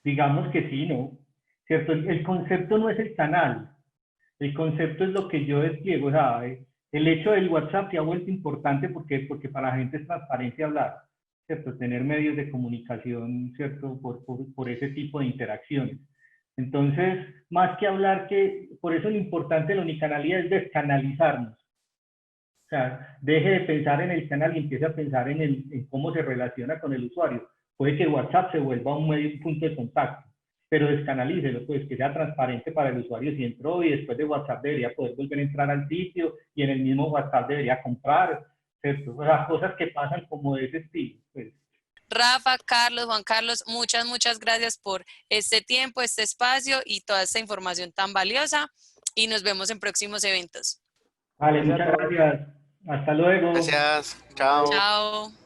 digamos que sí, ¿no? ¿Cierto? El concepto no es el canal, el concepto es lo que yo despliego. O sea, el hecho del WhatsApp se ha vuelto importante porque para la gente es transparencia hablar, ¿cierto? Tener medios de comunicación, ¿cierto? Por ese tipo de interacciones. Entonces, más que hablar por eso lo importante de la unicanalidad es descanalizarnos. O sea, deje de pensar en el canal y empiece a pensar en cómo se relaciona con el usuario. Puede que WhatsApp se vuelva un punto de contacto, pero descanalícelo, pues que sea transparente para el usuario si entró y después de WhatsApp debería poder volver a entrar al sitio y en el mismo WhatsApp debería comprar, ¿cierto? O sea, cosas que pasan como de ese estilo, pues. Rafa, Carlos, Juan Carlos, muchas gracias por este tiempo, este espacio y toda esta información tan valiosa y nos vemos en próximos eventos. Vale, Gracias a muchas todos. gracias. Hasta luego. Gracias, chao. Chao.